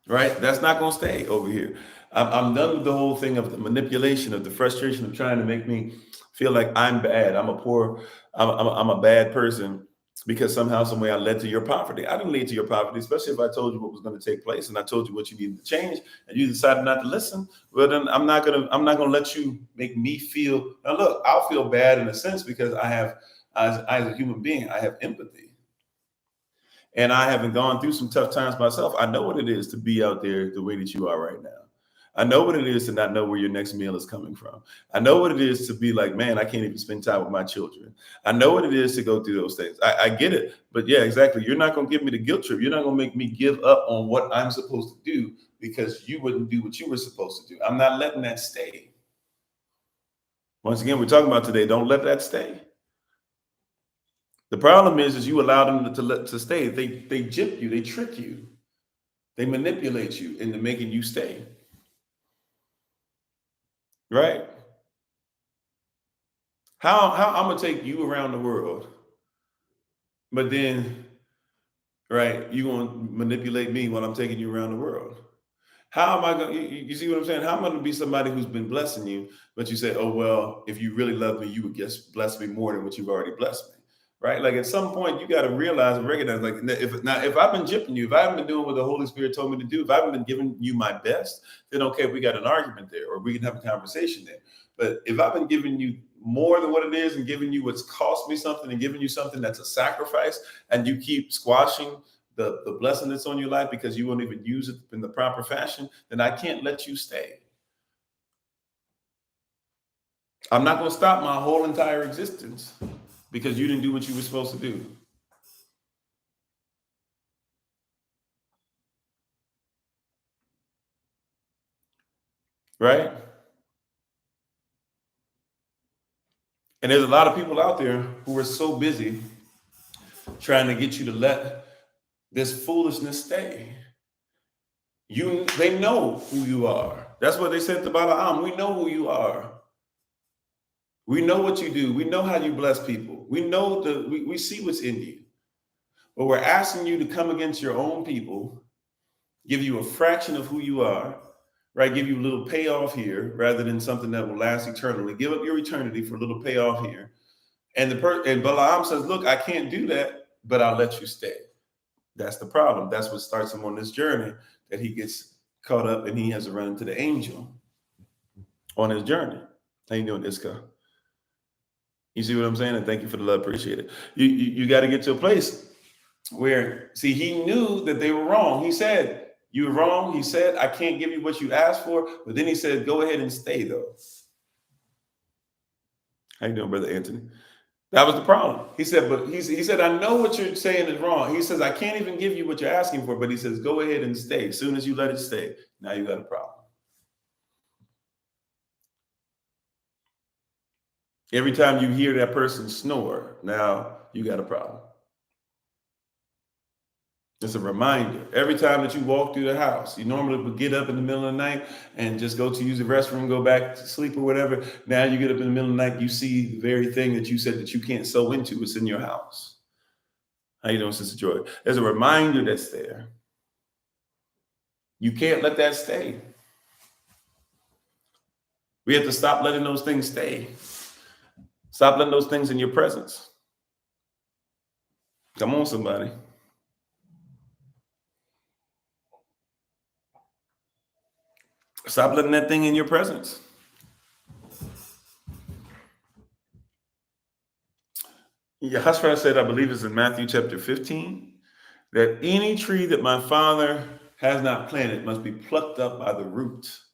Right? That's not going to stay over here. I'm done with the whole thing of the manipulation, of the frustration of trying to make me feel like I'm bad. I'm a bad person because somehow, some way I led to your poverty. I didn't lead to your poverty, especially if I told you what was going to take place and I told you what you needed to change and you decided not to listen. Well, then I'm not gonna let you make me feel. Now, look, I'll feel bad in a sense because I have, as a human being, I have empathy. And I haven't gone through some tough times myself. I know what it is to be out there the way that you are right now. I know what it is to not know where your next meal is coming from. I know what it is to be like, man, I can't even spend time with my children. I know what it is to go through those things. I get it. But yeah, exactly. You're not going to give me the guilt trip. You're not going to make me give up on what I'm supposed to do because you wouldn't do what you were supposed to do. I'm not letting that stay. Once again, we're talking about today, don't let that stay. The problem is you allow them to stay. They gyp you, they trick you, they manipulate you into making you stay. Right? How I'm gonna take you around the world, but then, right, you gonna manipulate me while I'm taking you around the world? How am I gonna? You see what I'm saying? How am I gonna be somebody who's been blessing you, but you say, oh well, if you really love me, you would just bless me more than what you've already blessed me. right? Like at some point, you got to realize and recognize, like, if I've been gypping you, if I haven't been doing what the Holy Spirit told me to do, if I haven't been giving you my best, then okay, we got an argument there, or we can have a conversation there. But if I've been giving you more than what it is and giving you what's cost me something and giving you something that's a sacrifice, and you keep squashing the blessing that's on your life because you won't even use it in the proper fashion, then I can't let you stay. I'm not going to stop my whole entire existence because you didn't do what you were supposed to do. Right? And there's a lot of people out there who are so busy trying to get you to let this foolishness stay. They know who you are. That's what they said to Balaam. We know who you are. We know what you do. We know how you bless people. We know we see what's in you. But we're asking you to come against your own people, give you a fraction of who you are, right? Give you a little payoff here rather than something that will last eternally. Give up your eternity for a little payoff here. And and Balaam says, look, I can't do that, but I'll let you stay. That's the problem. That's what starts him on this journey, that he gets caught up and he has to run into the angel on his journey. How you doing, Iska? You see what I'm saying? And thank you for the love. Appreciate it. You got to get to a place where, see, he knew that they were wrong. He said, you were wrong. He said, I can't give you what you asked for. But then he said, go ahead and stay, though. How you doing, Brother Anthony? That was the problem. He said, but he said, I know what you're saying is wrong. He says, I can't even give you what you're asking for. But he says, go ahead and stay. As soon as you let it stay, now you got a problem. Every time you hear that person snore, now you got a problem. It's a reminder. Every time that you walk through the house, you normally would get up in the middle of the night and just go to use the restroom, go back to sleep or whatever. Now you get up in the middle of the night, you see the very thing that you said that you can't sow into. It's in your house. How you doing, Sister Joy? There's a reminder that's there. You can't let that stay. We have to stop letting those things stay. Stop letting those things in your presence. Come on, somebody. Stop letting that thing in your presence. Yahshua said, I believe it's in Matthew chapter 15, that any tree that my Father has not planted must be plucked up by the roots.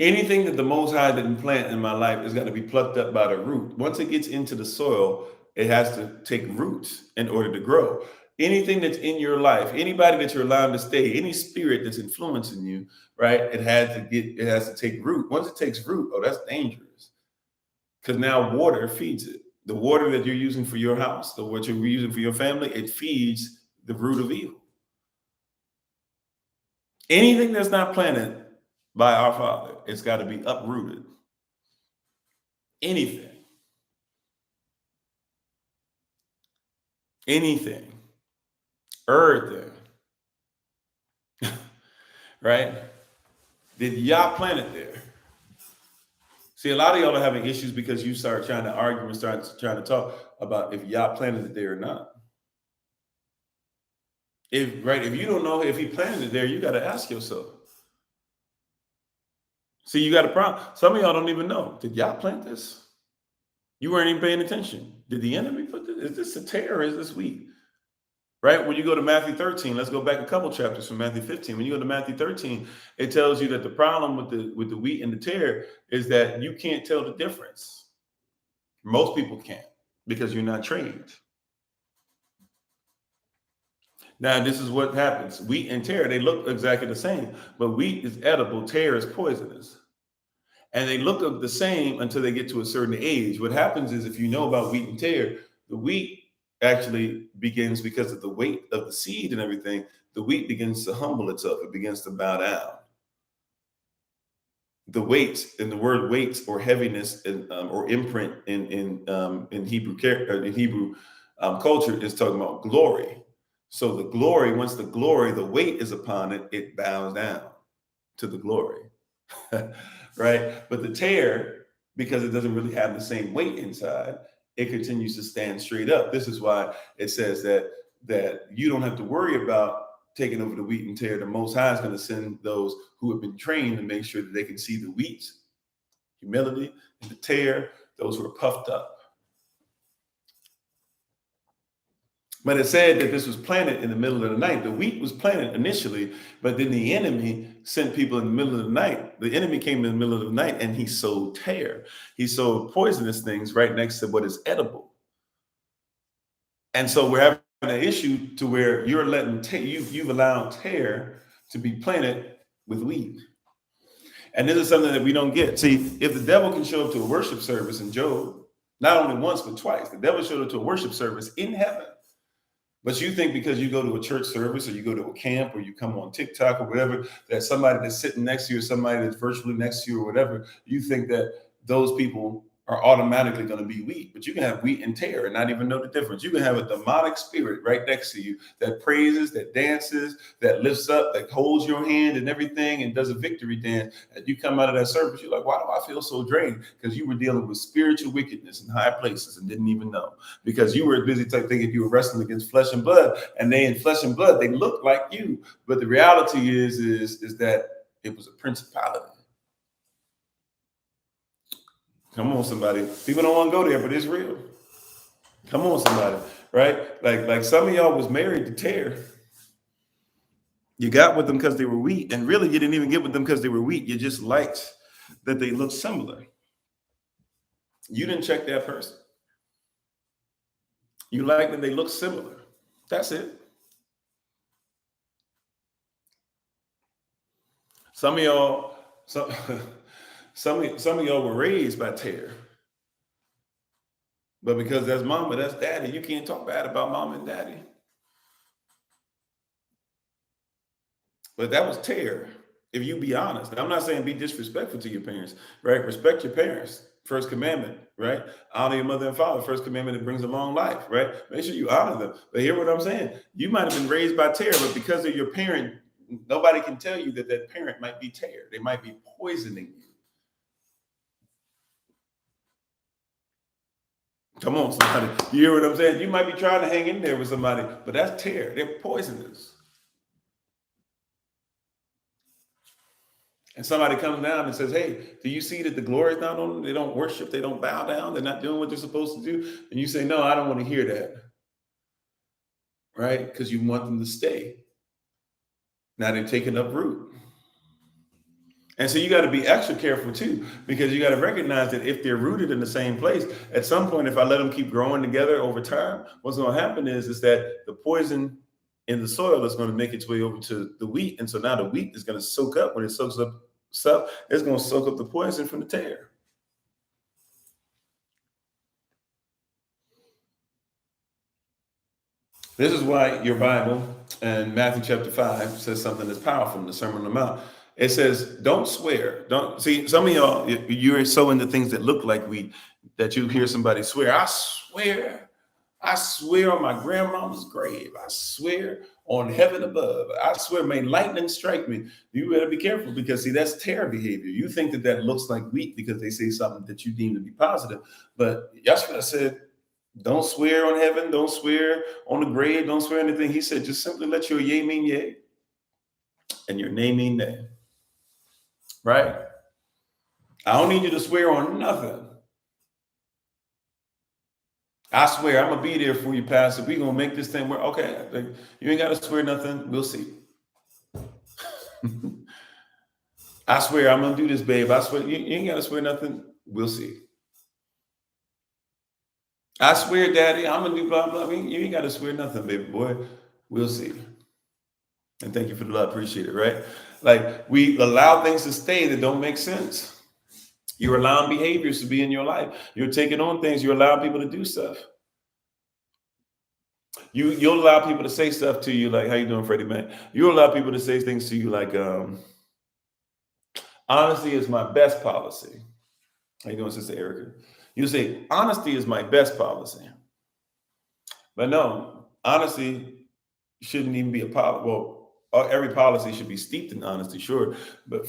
Anything that the Most High didn't plant in my life is going to be plucked up by the root. Once it gets into the soil, it has to take roots in order to grow. Anything that's in your life, anybody that you're allowed to stay, any spirit that's influencing you, right? It has to take root. Once it takes root, oh, that's dangerous. Because now water feeds it. The water that you're using for your house, what you're using for your family, it feeds the root of evil. Anything that's not planted by our Father, it's got to be uprooted. Anything. Everything. Right? Did Yah plant it there? See, a lot of y'all are having issues because you start trying to argue and start trying to talk about if Yah planted it there or not. If you don't know if he planted it there, you got to ask yourself. See, you got a problem. Some of y'all don't even know. Did Yah plant this? You weren't even paying attention. Did the enemy put this? Is this a tear or is this wheat? Right? When you go to Matthew 13, let's go back a couple chapters from Matthew 15. When you go to Matthew 13, it tells you that the problem with the wheat and the tear is that you can't tell the difference. Most people can't because you're not trained. Now, this is what happens. Wheat and tear, they look exactly the same, but wheat is edible, tear is poisonous. And they look the same until they get to a certain age. What happens is, if you know about wheat and tear, the wheat actually begins, because of the weight of the seed and everything, the wheat begins to humble itself. It begins to bow down. The weight, and the word weight or heaviness or imprint in Hebrew culture is talking about glory. So the glory, once the weight is upon it, it bows down to the glory. Right? But the tear because it doesn't really have the same weight inside. It continues to stand straight up. This is why it says that you don't have to worry about taking over the wheat and tear. The Most High is going to send those who have been trained to make sure that they can see the wheat, humility, and the tear, those who are puffed up. But it said that this was planted in the middle of the night. The wheat was planted initially, but then the enemy sent people in the middle of the night. The enemy came in the middle of the night and he sowed tear. He sowed poisonous things right next to what is edible. And so we're having an issue to where you're letting you've allowed tear to be planted with wheat. And this is something that we don't get. See, if the devil can show up to a worship service in Job, not only once, but twice, the devil showed up to a worship service in heaven. But you think because you go to a church service or you go to a camp or you come on TikTok or whatever, that somebody that's sitting next to you or somebody that's virtually next to you or whatever, you think that those people are automatically going to be wheat. But you can have wheat and tear and not even know the difference. You can have a demonic spirit right next to you that praises, that dances, that lifts up, that holds your hand and everything and does a victory dance. And you come out of that service, you're like, why do I feel so drained? Because you were dealing with spiritual wickedness in high places and didn't even know. Because you were busy thinking you were wrestling against flesh and blood, and they in flesh and blood, they look like you. But the reality is that it was a principality. Come on, somebody. People don't want to go there, but it's real. Come on, somebody. Right? Like some of y'all was married to tear. You got with them because they were wheat, and really you didn't even get with them because they were wheat. You just liked that they looked similar. You didn't check that person. You like that they look similar. That's it. Some of y'all, some of y'all were raised by tear. But because that's mama, that's daddy, you can't talk bad about mom and daddy. But that was tear, if you be honest. I'm not saying be disrespectful to your parents, right? Respect your parents. First commandment, right? Honor your mother and father. First commandment that brings a long life, right? Make sure you honor them. But hear what I'm saying. You might have been raised by tear, but because of your parent, nobody can tell you that that parent might be tear. They might be poisoning you. Come on, somebody. You hear what I'm saying? You might be trying to hang in there with somebody, but that's tear. They're poisonous. And somebody comes down and says, hey, do you see that the glory is not on them? They don't worship. They don't bow down. They're not doing what they're supposed to do. And you say, no, I don't want to hear that. Right? Because you want them to stay. Now they're taking up root. And so you got to be extra careful too, because you got to recognize that if they're rooted in the same place, at some point, if I let them keep growing together over time, what's going to happen is that the poison in the soil is going to make its way over to the wheat. And so now the wheat is going to soak up. When it soaks up stuff, it's going to soak up the poison from the tear. This is why your Bible in Matthew chapter 5 says something that's powerful in the Sermon on the Mount. It says, don't swear. Don't see some of y'all, you're so into things that look like wheat that you hear somebody swear. I swear on my grandmama's grave. I swear on heaven above. I swear, may lightning strike me. You better be careful, because see, that's tear behavior. You think that that looks like wheat because they say something that you deem to be positive. But Yeshua said, don't swear on heaven. Don't swear on the grave. Don't swear anything. He said, just simply let your yea mean yea and your nay mean nay. Right? I don't need you to swear on nothing. I swear I'm gonna be there for you, Pastor. We're gonna make this thing work. Okay, you ain't gotta swear nothing. We'll see. I swear I'm gonna do this, babe. I swear you ain't gotta swear nothing. We'll see. I swear, Daddy, I'm gonna do blah blah. You ain't gotta swear nothing, baby boy. We'll see. And thank you for the love. Appreciate it, right? Like, we allow things to stay that don't make sense. You're allowing behaviors to be in your life. You're taking on things. You're allowing people to do stuff. You'll allow people to say stuff to you like, how you doing, Freddie, man? You'll allow people to say things to you like, honesty is my best policy. How you doing, Sister Erica? You say, honesty is my best policy. But no, honesty shouldn't even be a policy. Well, every policy should be steeped in honesty, sure, but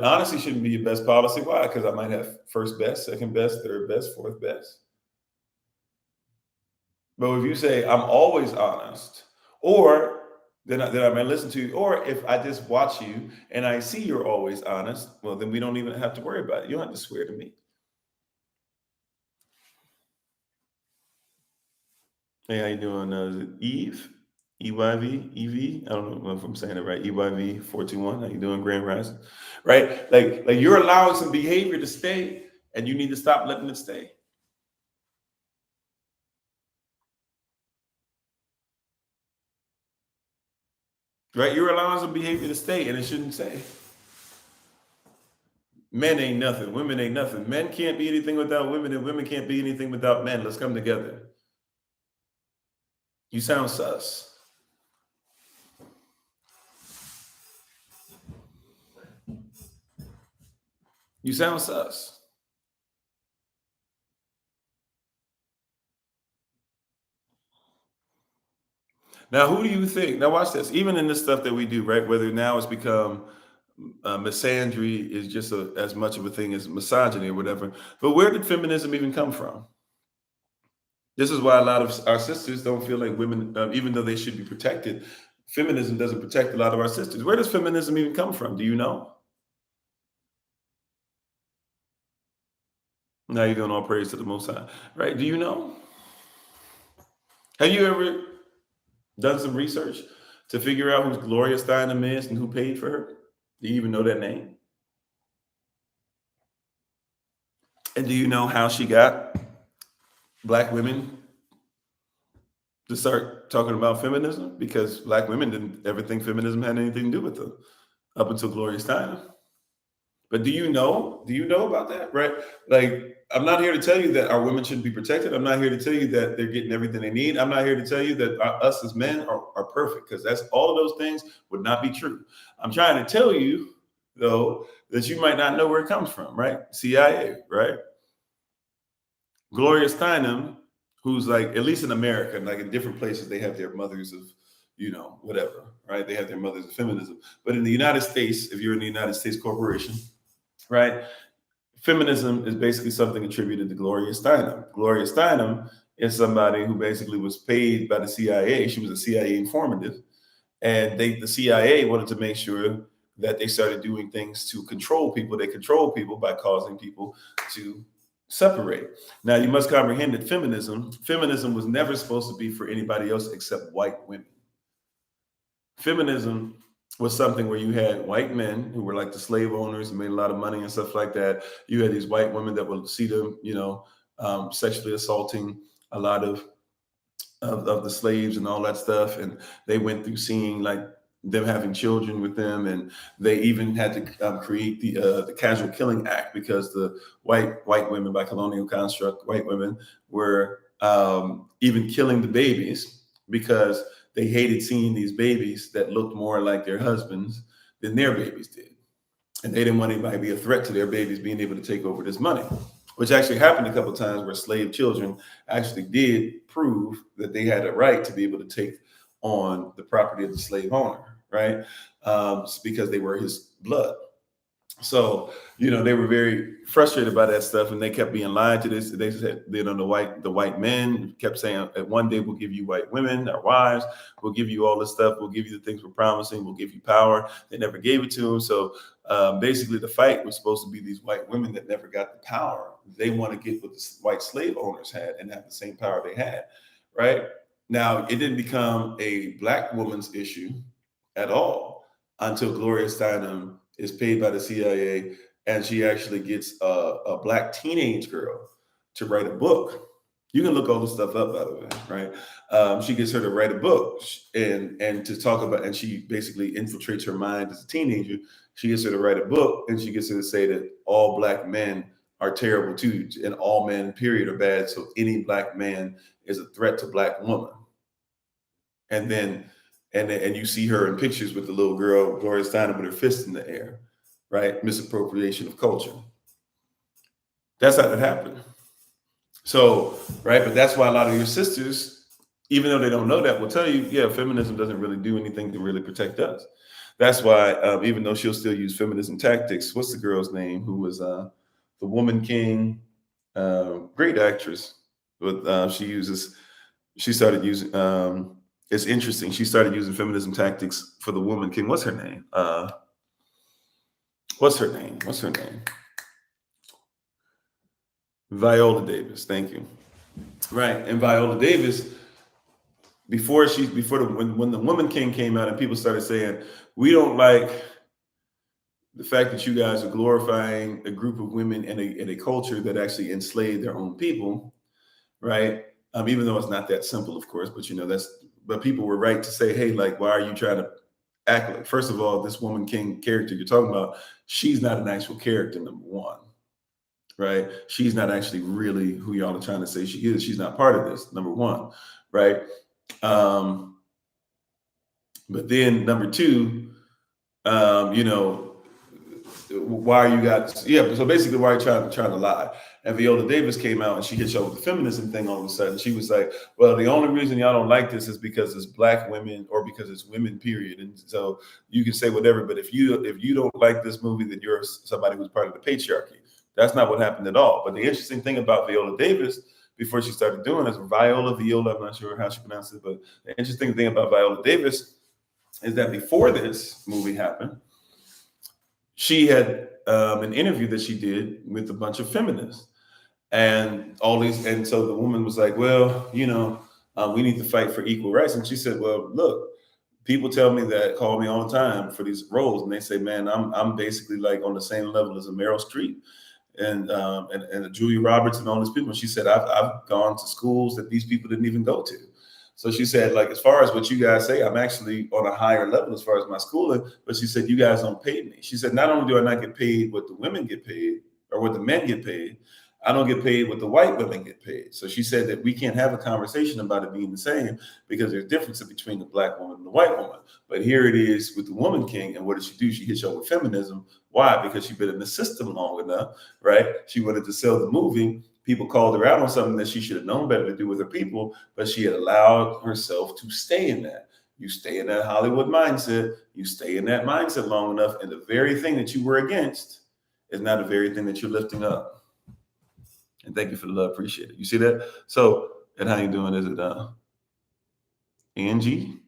honesty shouldn't be your best policy. Why? Because I might have first best, second best, third best, fourth best. But if you say I'm always honest, or then I may listen to you, or if I just watch you and I see you're always honest, well, then we don't even have to worry about it. You don't have to swear to me. Hey, how you doing? Is it Eve? EYV? EV? I don't know if I'm saying it right. EYV 421. How you doing, Grand Rising? Right? Like you're allowing some behavior to stay, and you need to stop letting it stay. Right? You're allowing some behavior to stay, and it shouldn't stay. Men ain't nothing. Women ain't nothing. Men can't be anything without women, and women can't be anything without men. Let's come together. You sound sus. You sound sus. Now, who do you think? Now, watch this. Even in this stuff that we do, right? Whether now it's become misandry is just as much of a thing as misogyny or whatever. But where did feminism even come from? This is why a lot of our sisters don't feel like women, even though they should be protected, feminism doesn't protect a lot of our sisters. Where does feminism even come from? Do you know? Now you're doing all praise to the Most High, right? Do you know? Have you ever done some research to figure out who Gloria Steinem is and who paid for her? Do you even know that name? And do you know how she got Black women to start talking about feminism? Because Black women didn't ever think feminism had anything to do with them up until Gloria Steinem. But do you know? Do you know about that? Right? Like, I'm not here to tell you that our women shouldn't be protected. I'm not here to tell you that they're getting everything they need. I'm not here to tell you that us as men are perfect, because that's all of those things would not be true. I'm trying to tell you, though, that you might not know where it comes from, right? CIA, right? Gloria Steinem, who's like, at least in America, like in different places, they have their mothers of, whatever, right? They have their mothers of feminism. But in the United States, if you're in the United States corporation, right? Feminism is basically something attributed to Gloria Steinem. Gloria Steinem is somebody who basically was paid by the CIA. She was a CIA informative, and the CIA wanted to make sure that they started doing things to control people. They control people by causing people to separate. Now, you must comprehend that feminism was never supposed to be for anybody else except white women. Feminism was something where you had white men who were like the slave owners and made a lot of money and stuff like that. You had these white women that would see them, sexually assaulting a lot of the slaves and all that stuff. And they went through seeing like them having children with them, and they even had to create the Casual Killing Act, because the white women, by colonial construct, white women were even killing the babies because they hated seeing these babies that looked more like their husbands than their babies did. And they didn't want anybody to be a threat to their babies being able to take over this money, which actually happened a couple of times where slave children actually did prove that they had a right to be able to take on the property of the slave owner, right? Because they were his blood. So, they were very frustrated by that stuff, and they kept being lied to. This. They said, the white men kept saying, one day we'll give you white women, our wives, we'll give you all this stuff, we'll give you the things we're promising, we'll give you power. They never gave it to them. So basically the fight was supposed to be these white women that never got the power. They want to get what the white slave owners had and have the same power they had, right? Now, it didn't become a Black woman's issue at all until Gloria Steinem is paid by the CIA, and she actually gets a Black teenage girl to write a book. You can look all this stuff up, by the way, right? She gets her to write a book and to talk about, and she basically infiltrates her mind as a teenager. She gets her to write a book, and she gets her to say that all Black men are terrible too, and all men, period, are bad. So any Black man is a threat to Black woman. And then and you see her in pictures with the little girl, Gloria Steinem, with her fist in the air, right? Misappropriation of culture. That's how that happened. So, right, but that's why a lot of your sisters even though they don't know that, will tell you, yeah, feminism doesn't really do anything to really protect us. That's why, even though she'll still use feminism tactics, what's the girl's name who was the Woman King? Great actress, but she started using. It's interesting. She started using feminism tactics for the Woman King. What's her name? What's her name? What's her name? Viola Davis. Thank you. Right, and Viola Davis, when the Woman King came out and people started saying, we don't like the fact that you guys are glorifying a group of women in a culture that actually enslaved their own people, right? Even though it's not that simple, of course, but but people were right to say, hey, like, why are you trying to act like, first of all, this Woman King character you're talking about, she's not an actual character, number one, right? She's not actually really who y'all are trying to say she is. She's not part of this, number one, right? But then number two, you know, why you got, yeah, so basically why you trying to lie. And Viola Davis came out and she hit you with the feminism thing all of a sudden. She was like, well, the only reason y'all don't like this is because it's black women or because it's women, period. And so you can say whatever, but if you don't like this movie, then you're somebody who's part of the patriarchy. That's not what happened at all. But the interesting thing about Viola Davis, before she started doing this, Viola, I'm not sure how she pronounced it, but the interesting thing about Viola Davis is that before this movie happened, she had an interview that she did with a bunch of feminists and and so the woman was like, well, we need to fight for equal rights. And she said, well, look, people call me all the time for these roles, and they say, man, I'm basically like on the same level as a Meryl Streep and a Julia Roberts and all these people. And she said, I've gone to schools that these people didn't even go to. So she said, like, as far as what you guys say, I'm actually on a higher level as far as my schooling. But she said, you guys don't pay me. She said, not only do I not get paid what the women get paid or what the men get paid, I don't get paid what the white women get paid. So she said that we can't have a conversation about it being the same because there's differences between the black woman and the white woman. But here it is with the Woman King. And what did she do? She hit you with feminism. Why? Because she's been in the system long enough, right? She wanted to sell the movie. People called her out on something that she should have known better to do with her people, but she had allowed herself to stay in that. You stay in that Hollywood mindset, you stay in that mindset long enough, and the very thing that you were against is not the very thing that you're lifting up. And thank you for the love, appreciate it. You see that? So, and how you doing? Is it Angie?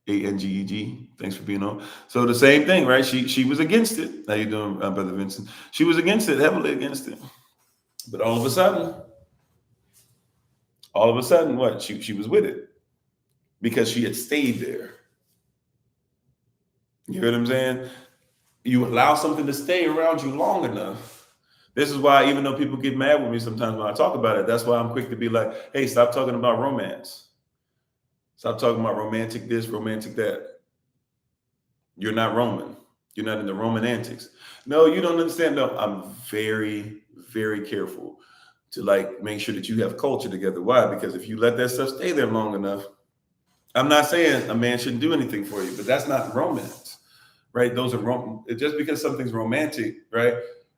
Angeg. Thanks for being on. So the same thing, right? She was against it. How you doing, Brother Vincent? She was against it, heavily against it. But all of a sudden, what? She was with it because she had stayed there. You hear what I'm saying? You allow something to stay around you long enough. This is why, even though people get mad with me sometimes when I talk about it, that's why I'm quick to be like, hey, stop talking about romance. Stop talking about romantic this, romantic that. You're not Roman. You're not in the Roman antics. No, you don't understand. No, I'm very, very careful to like make sure that you have culture together. Why? Because if you let that stuff stay there long enough, I'm not saying a man shouldn't do anything for you, but that's not romance, right? Those are just because something's romantic, right?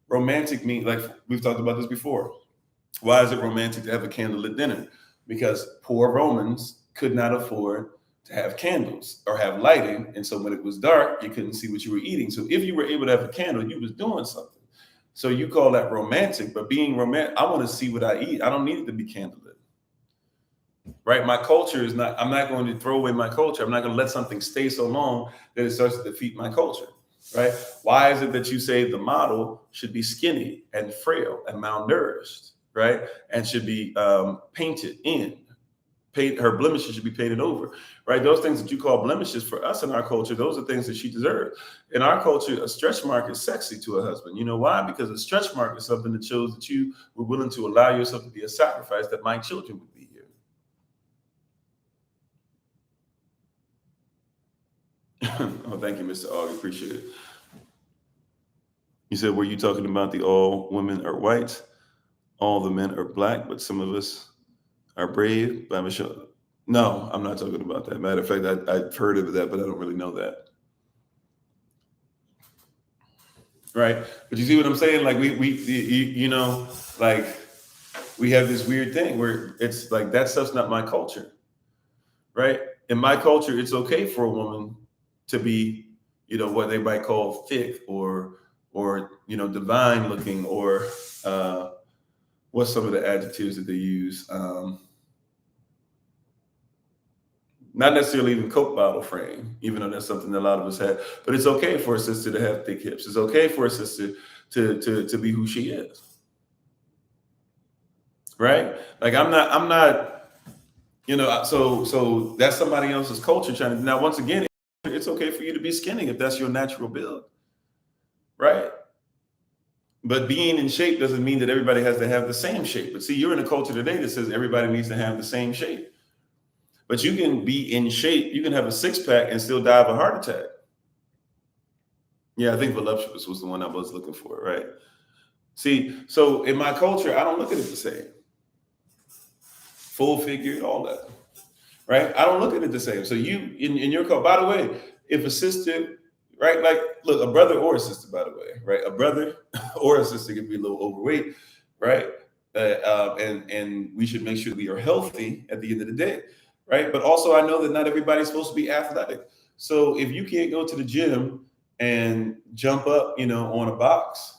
Romantic means, like we've talked about this before. Why is it romantic to have a candlelit dinner? Because poor Romans could not afford to have candles or have lighting, and so when it was dark, you couldn't see what you were eating. So if you were able to have a candle, you was doing something. So you call that romantic, but being romantic, I want to see what I eat. I don't need it to be candlelit, right? My culture is not, I'm not going to throw away my culture. I'm not going to let something stay so long that it starts to defeat my culture, right? Why is it that you say the model should be skinny and frail and malnourished, right? And should be painted in? Her blemishes should be painted over, right? Those things that you call blemishes for us in our culture, those are things that she deserves. In our culture, a stretch mark is sexy to a husband. You know why? Because a stretch mark is something that shows that you were willing to allow yourself to be a sacrifice that my children would be here. Oh, thank you, Mr. Aug. Appreciate it. You said, were you talking about the all women are white, all the men are black, but some of us are brave by Michelle? No, I'm not talking about that. Matter of fact, I've heard of that, but I don't really know that. Right. But you see what I'm saying? Like we like we have this weird thing where it's like that stuff's not my culture, right? In my culture, it's okay for a woman to be, what they might call thick or divine looking, or what's some of the adjectives that they use? Not necessarily even Coke bottle frame, even though that's something that a lot of us have. But it's okay for a sister to have thick hips. It's okay for a sister to be who she is, right? Like I'm not, so that's somebody else's culture trying to. Now, once again, it's okay for you to be skinny if that's your natural build, right? But being in shape doesn't mean that everybody has to have the same shape. But see, you're in a culture today that says everybody needs to have the same shape. But you can be in shape, you can have a six pack and still die of a heart attack. Yeah, I think voluptuous was the one I was looking for, right? See, so in my culture, I don't look at it the same. Full figured, all that, right? I don't look at it the same. So you, in your culture, by the way, if a sister, right, like, look, a brother or a sister, by the way, right? A brother or a sister can be a little overweight, right? And we should make sure we are healthy at the end of the day, right? But also, I know that not everybody's supposed to be athletic. So if you can't go to the gym and jump up, on a box,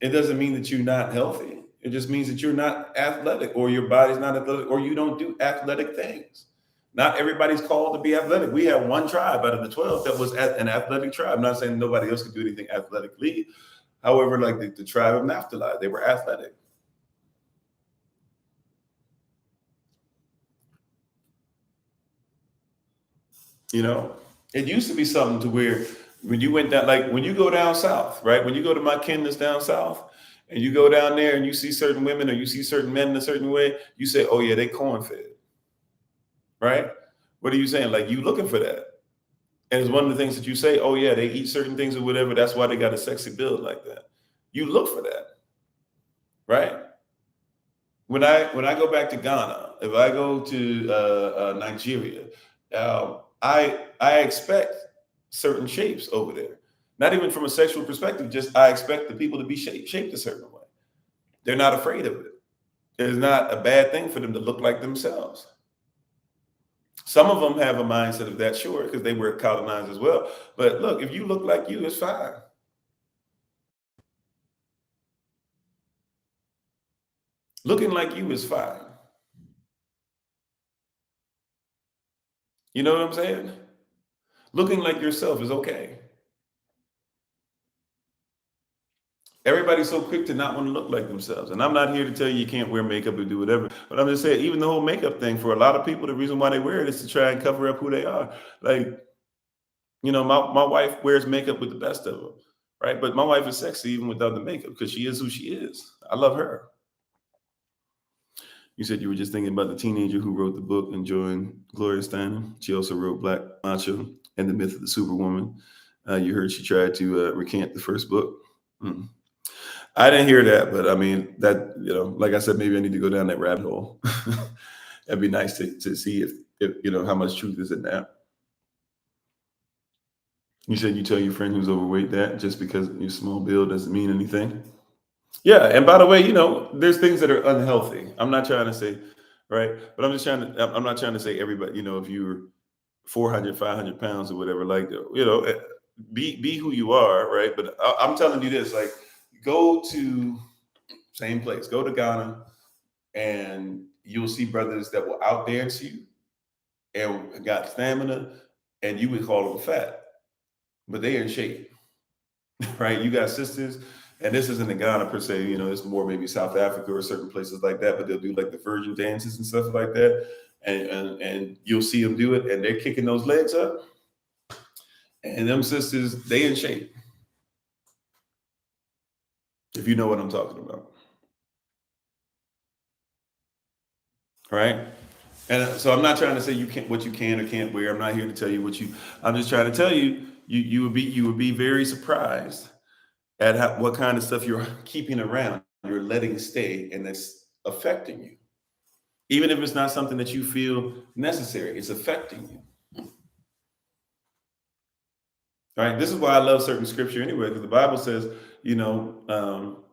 it doesn't mean that you're not healthy. It just means that you're not athletic, or your body's not athletic, or you don't do athletic things. Not everybody's called to be athletic. We have one tribe out of the 12 that was an athletic tribe. I'm not saying nobody else could do anything athletically. However, like the tribe of Naphtali, they were athletic. It used to be something to where when you went down, like when you go down south, right? When you go to my kin that's down south, and you go down there and you see certain women or you see certain men in a certain way, you say, "Oh yeah, they corn fed," right? What are you saying? Like you looking for that? And it's one of the things that you say, "Oh yeah, they eat certain things or whatever. That's why they got a sexy build like that." You look for that, right? When I go back to Ghana, if I go to Nigeria, I expect certain shapes over there. Not even from a sexual perspective, just I expect the people to be shaped a certain way. They're not afraid of it. It's not a bad thing for them to look like themselves. Some of them have a mindset of that, sure, because they were colonized as well. But look, if you look like you, it's fine. Looking like you is fine. You know what I'm saying? Looking like yourself is okay. Everybody's so quick to not want to look like themselves. And I'm not here to tell you you can't wear makeup or do whatever. But I'm just saying, even the whole makeup thing, for a lot of people, the reason why they wear it is to try and cover up who they are. Like, my wife wears makeup with the best of them, right? But my wife is sexy even without the makeup because she is who she is. I love her. You said you were just thinking about the teenager who wrote the book and joined Gloria Steinem. She also wrote Black Macho and the Myth of the Superwoman. You heard she tried to recant the first book. Mm. I didn't hear that, but I mean that, like I said, maybe I need to go down that rabbit hole. It'd be nice to see if how much truth is in that. You said you tell your friend who's overweight that just because your small build doesn't mean anything. Yeah, and by the way, there's things that are unhealthy. I'm not trying to say, right? But I'm not trying to say everybody, if you're 400, 500 pounds or whatever, like, be who you are, right? But I'm telling you this, like, go to same place, go to Ghana, and you'll see brothers that will outdance you and got stamina, and you would call them fat, but they in shape. Right? You got sisters, and this isn't in Ghana per se, it's more maybe South Africa or certain places like that, but they'll do like the virgin dances and stuff like that. And you'll see them do it, and they're kicking those legs up. And them sisters, they in shape, if you know what I'm talking about. Right? And so I'm not trying to say you can't what you can or can't wear. I'm not here to tell you I'm just trying to tell you, you would be very surprised at what kind of stuff you're keeping around, you're letting stay, and that's affecting you. Even if it's not something that you feel necessary, it's affecting you. Right? This is why I love certain scripture anyway, because the Bible says, you know, um,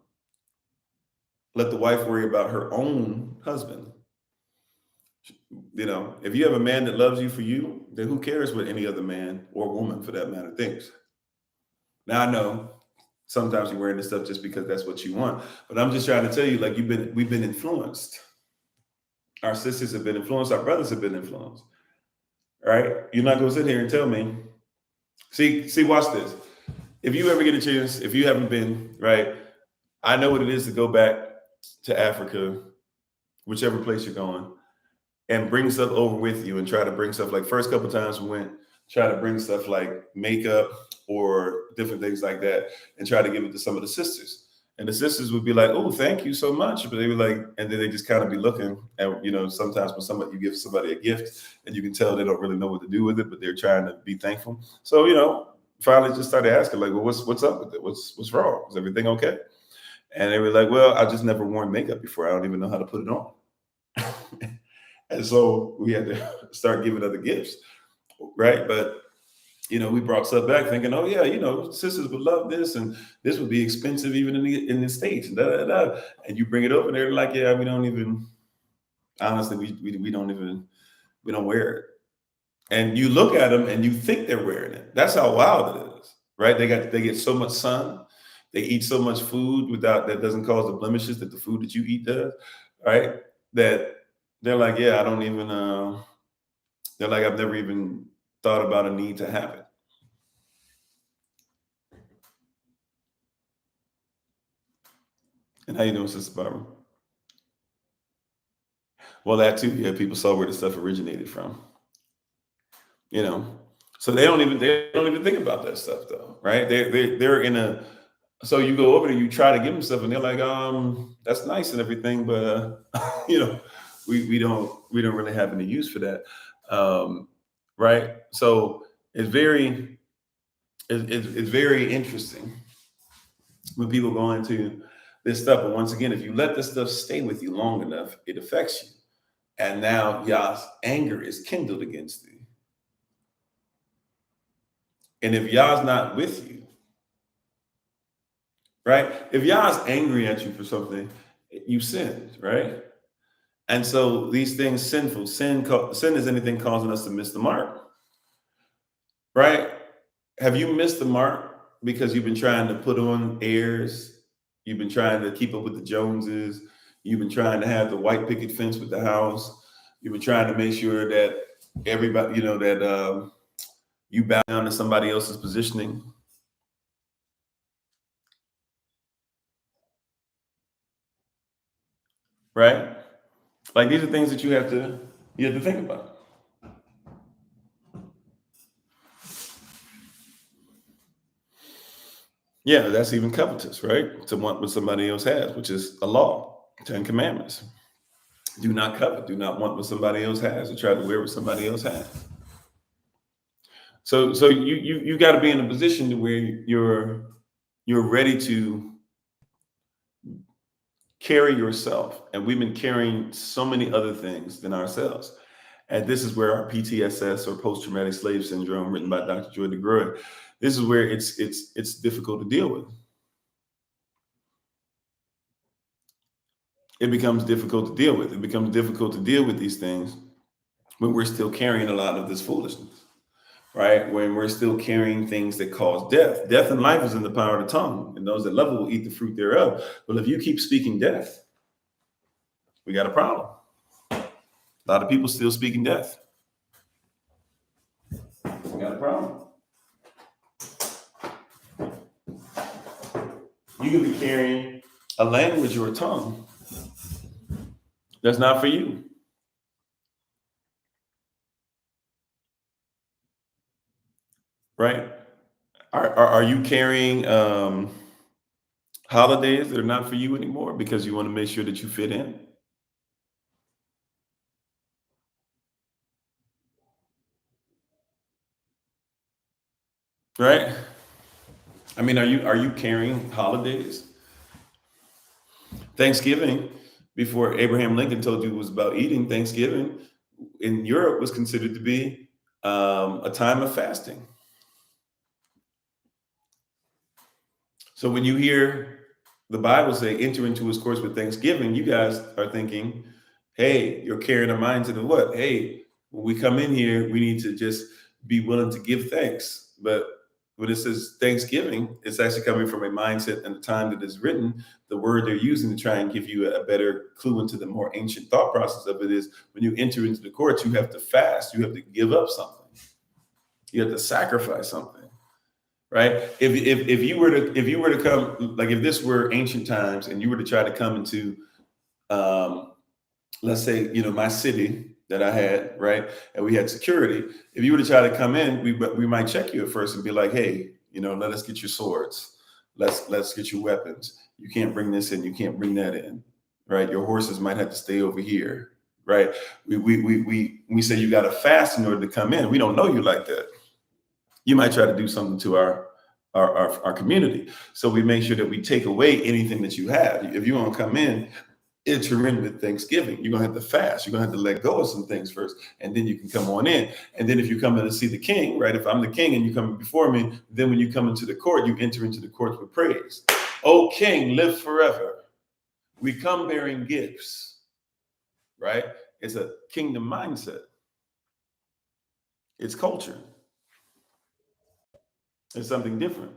let the wife worry about her own husband. If you have a man that loves you for you, then who cares what any other man or woman for that matter thinks? Now I know sometimes you're wearing this stuff just because that's what you want, but I'm just trying to tell you, like we've been influenced. Our sisters have been influenced, our brothers have been influenced. Right? You're not gonna sit here and tell me. See, watch this. If you ever get a chance, if you haven't been, right, I know what it is to go back to Africa, whichever place you're going, and bring stuff over with you and try to bring stuff like first couple times we went, try to bring stuff like makeup or different things like that and try to give it to some of the sisters. And the sisters would be like, "Oh, thank you so much." But they were like, and then they just kind of be looking at, sometimes when somebody you give somebody a gift and you can tell they don't really know what to do with it, but they're trying to be thankful. So, finally just started asking, like, well, what's up with it? What's wrong? Is everything okay? And they were like, "Well, I just never worn makeup before. I don't even know how to put it on." And so we had to start giving other gifts, right? But we brought stuff back thinking, oh yeah, sisters would love this, and this would be expensive even in the States, and da, da, da. And you bring it over, and they're like, yeah, we don't even. Honestly, we don't even we don't wear it. And you look at them and you think they're wearing it. That's how wild it is, right? They get so much sun, they eat so much food without that doesn't cause the blemishes that the food that you eat does, right? That they're like, yeah, I don't even. They're like, I've never even thought about a need to have it. And how you doing, Sister Barbara? Well, that too. Yeah, people saw where the stuff originated from. You know, so they don't even think about that stuff though, right? They're in a. So you go over there, you try to give them stuff, and they're like, that's nice and everything, but we don't really have any use for that, right? So it's it's very interesting when people go into this stuff. But once again, if you let this stuff stay with you long enough, it affects you. And now Yah's anger is kindled against thee. And if Yah's not with you, right? If Yah's angry at you for something, you sinned, right? And so these things sinful, sin is anything causing us to miss the mark, right? Have you missed the mark because you've been trying to put on airs? You've been trying to keep up with the Joneses. You've been trying to have the white picket fence with the house. You've been trying to make sure that everybody, that you bow down to somebody else's positioning, right? Like these are things that you have to think about. Yeah, that's even covetous, right? To want what somebody else has, which is a law, 10 Commandments. Do not covet, do not want what somebody else has, or try to wear what somebody else has. So you got to be in a position to where you're ready to carry yourself. And we've been carrying so many other things than ourselves. And this is where our PTSS, or post-traumatic slave syndrome, written by Dr. Joy DeGruy, this is where it's difficult to deal with. It becomes difficult to deal with. It becomes difficult to deal with these things when we're still carrying a lot of this foolishness, right? When we're still carrying things that cause death. Death and life is in the power of the tongue, and those that love it will eat the fruit thereof. But if you keep speaking death, we got a problem. A lot of people still speaking death. We got a problem. You can be carrying a language or a tongue that's not for you. Right? Are you carrying holidays that are not for you anymore because you want to make sure that you fit in? Right? I mean, are you carrying holidays? Thanksgiving, before Abraham Lincoln told you it was about eating, Thanksgiving in Europe was considered to be a time of fasting. So when you hear The Bible say, enter into his courts with thanksgiving. You guys are thinking, hey, you're carrying our minds into what? Hey, when we come in here, we need to just be willing to give thanks. But when it says thanksgiving, it's actually coming from a mindset and the time that is written. The word they're using to try and give you a better clue into the more ancient thought process of it is when you enter into the courts, you have to fast, you have to give up something, you have to sacrifice something. Right? If you were to come, like if this were ancient times and you were to try to come into let's say, my city that I had, right? And we had security. If you were to try to come in, we might check you at first and be like, hey, let us get your swords. Let's get your weapons. You can't bring this in, you can't bring that in, right? Your horses might have to stay over here, right? We say you gotta fast in order to come in. We don't know you like that. You might try to do something to our community. So we make sure that we take away anything that you have. If you want to come in, enter in with thanksgiving. You're gonna have to fast. You're gonna have to let go of some things first, and then you can come on in. And then if you come in to see the king, right? If I'm the king and you come before me, then when you come into the court, you enter into the court with praise. O king, live forever. We come bearing gifts, right? It's a kingdom mindset. It's culture. It's something different.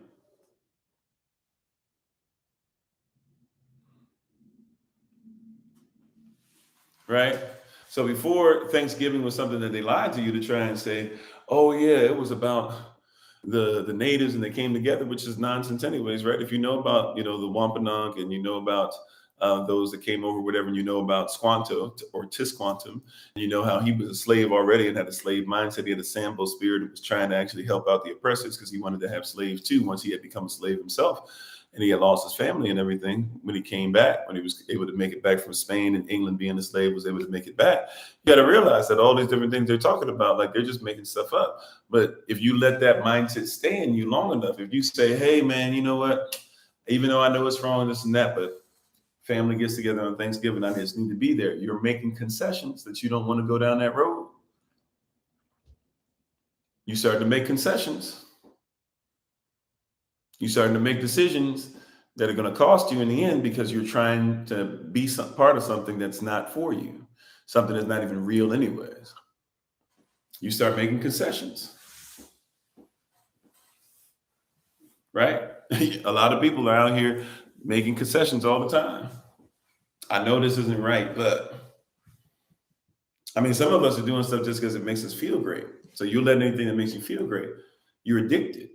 Right? So before Thanksgiving was something that they lied to you to try and say, oh yeah, it was about the natives and they came together, which is nonsense anyways, right? If you know about, the Wampanoag and you know about those that came over, whatever, and you know about Squanto or Tisquantum, you know how he was a slave already and had a slave mindset. He had a Sambo spirit and was trying to actually help out the oppressors because he wanted to have slaves too once he had become a slave himself. And he had lost his family and everything when he came back, when he was able to make it back from Spain and England being a slave, was able to make it back. You got to realize that all these different things they're talking about, like they're just making stuff up. But if you let that mindset stay in you long enough, if you say, hey, man, you know what? Even though I know it's wrong, this and that, but family gets together on Thanksgiving, I just need to be there. You're making concessions that you don't want to go down that road. You start to make concessions. You're starting to make decisions that are going to cost you in the end because you're trying to be part of something that's not for you, something that's not even real anyways. You start making concessions, right? A lot of people are out here making concessions all the time. I know this isn't right, but I mean, some of us are doing stuff just because it makes us feel great. So you let anything that makes you feel great. You're addicted,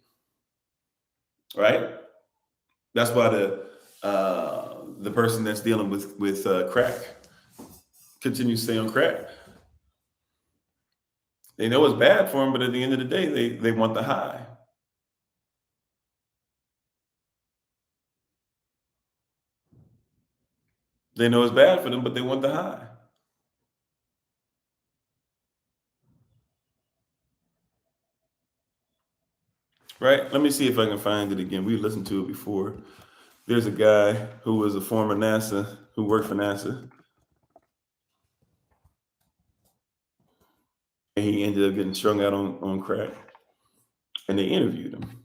right? That's why the person that's dealing with crack continues to stay on crack. They know it's bad for them, but at the end of the day, they want the high. They know it's bad for them, but they want the high. Right? Let me see if I can find it again. We listened to it before. There's a guy who was a former NASA, who worked for NASA. And he ended up getting strung out on crack. And they interviewed him.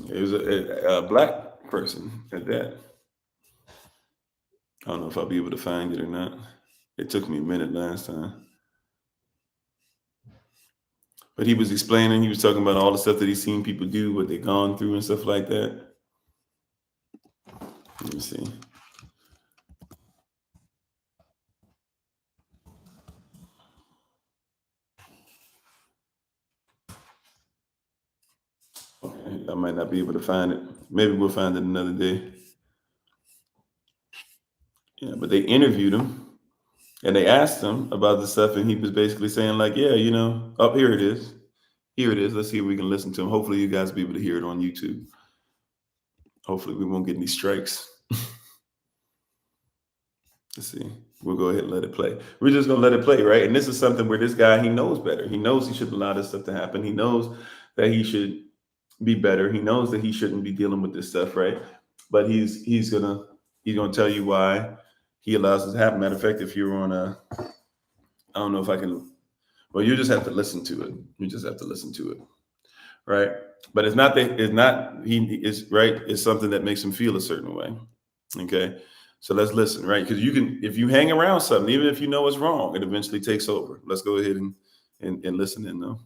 It was a black person at that. I don't know if I'll be able to find it or not. It took me a minute last time. But he was explaining, he was talking about all the stuff that he's seen people do, what they've gone through and stuff like that. Let me see. Okay, I might not be able to find it. Maybe we'll find it another day. Yeah, but they interviewed him and they asked him about the stuff, and he was basically saying, like, yeah, up here it is. Here it is. Let's see if we can listen to him. Hopefully you guys will be able to hear it on YouTube. Hopefully we won't get any strikes. Let's see. We'll go ahead and let it play. We're just going to let it play, right? And this is something where this guy, he knows better. He knows he shouldn't allow this stuff to happen. He knows that he should be better. He knows that he shouldn't be dealing with this stuff, right? But he's gonna tell you why he allows this to happen. Matter of fact, if you're on I don't know if I can, well, you just have to listen to it. You just have to listen to it. right? But it's not that he is right. It's something that makes him feel a certain way. Okay, so let's listen, right? Because if you hang around something, even if you know it's wrong, it eventually takes over. Let's go ahead and listen in though.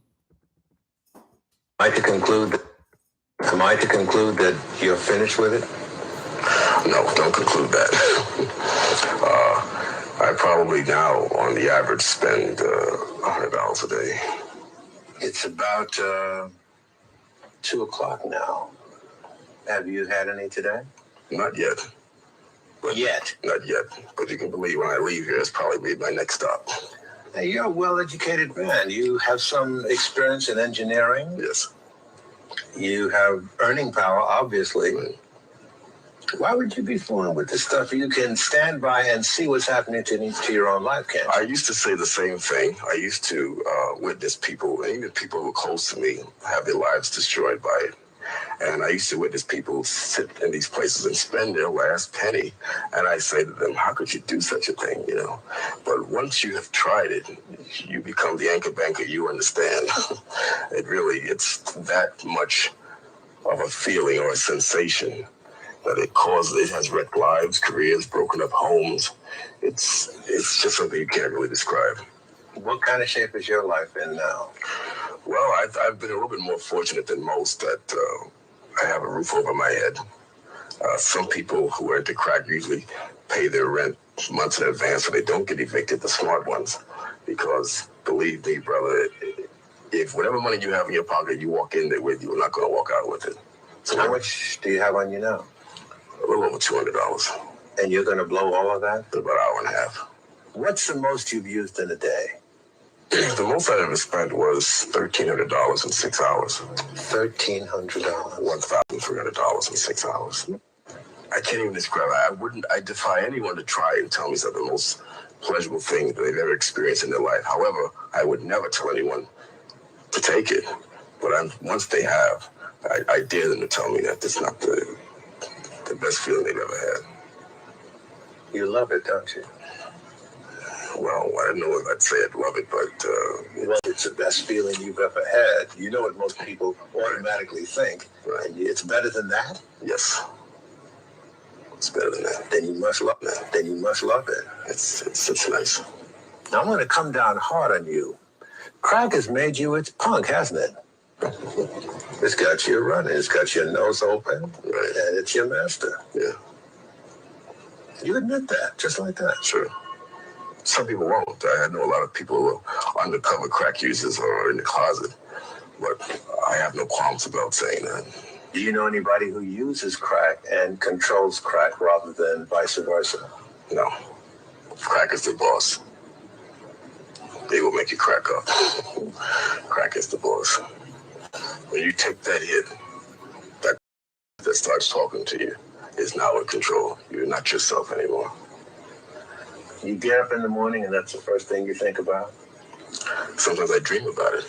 Am I to conclude that you're finished with it? No, don't conclude that. I probably now, on the average, spend $100 a day. It's about 2 o'clock now. Have you had any today? Not yet. Not yet? But you can believe when I leave here, it's probably my next stop. Hey, you're a well-educated man. You have some experience in engineering. Yes. You have earning power, obviously. Right. Why would you be fooling with this stuff? You can stand by and see what's happening to your own life, can't you? I used to say the same thing. I used to witness people, and even people who were close to me, have their lives destroyed by it. And I used to witness people sit in these places and spend their last penny. And I say to them, how could you do such a thing, you know? But once you have tried it, you become the anchor banker, you understand. It's that much of a feeling or a sensation that it has wrecked lives, careers, broken up homes. It's just something you can't really describe. What kind of shape is your life in now? Well, I've been a little bit more fortunate than most that I have a roof over my head. Some people who are into crack usually pay their rent months in advance so they don't get evicted, the smart ones. Because believe me, brother, if whatever money you have in your pocket, you walk in there with, you're not going to walk out with it. So how much do you have on you now? A little over $200. And you're going to blow all of that? In about an hour and a half. What's the most you've used in a day? The most I ever spent was $1,300 in 6 hours. $1,300? $1,300 in 6 hours. I can't even describe it. I defy anyone to try and tell me it's the most pleasurable thing that they've ever experienced in their life. However, I would never tell anyone to take it. But once they have, I dare them to tell me that it's not the best feeling they've ever had. You love it, don't you? Well, I don't know if I'd say I'd love it, but... well, it's the best feeling you've ever had. You know what most people automatically think. Right. And it's better than that? Yes. It's better than that. Then you must love it. It's nice. Now, I'm going to come down hard on you. Crack has made you its punk, hasn't it? It's got you running. It's got your nose open. Right. And it's your master. Yeah. You admit that, just like that. Sure. Some people won't. I know a lot of people who are undercover crack users or in the closet, but I have no qualms about saying that. Do you know anybody who uses crack and controls crack rather than vice versa? No. Crack is the boss. They will make you crack up. Crack is the boss. When you take that hit, that starts talking to you is now in control. You're not yourself anymore. You get up in the morning and that's the first thing you think about? Sometimes I dream about it.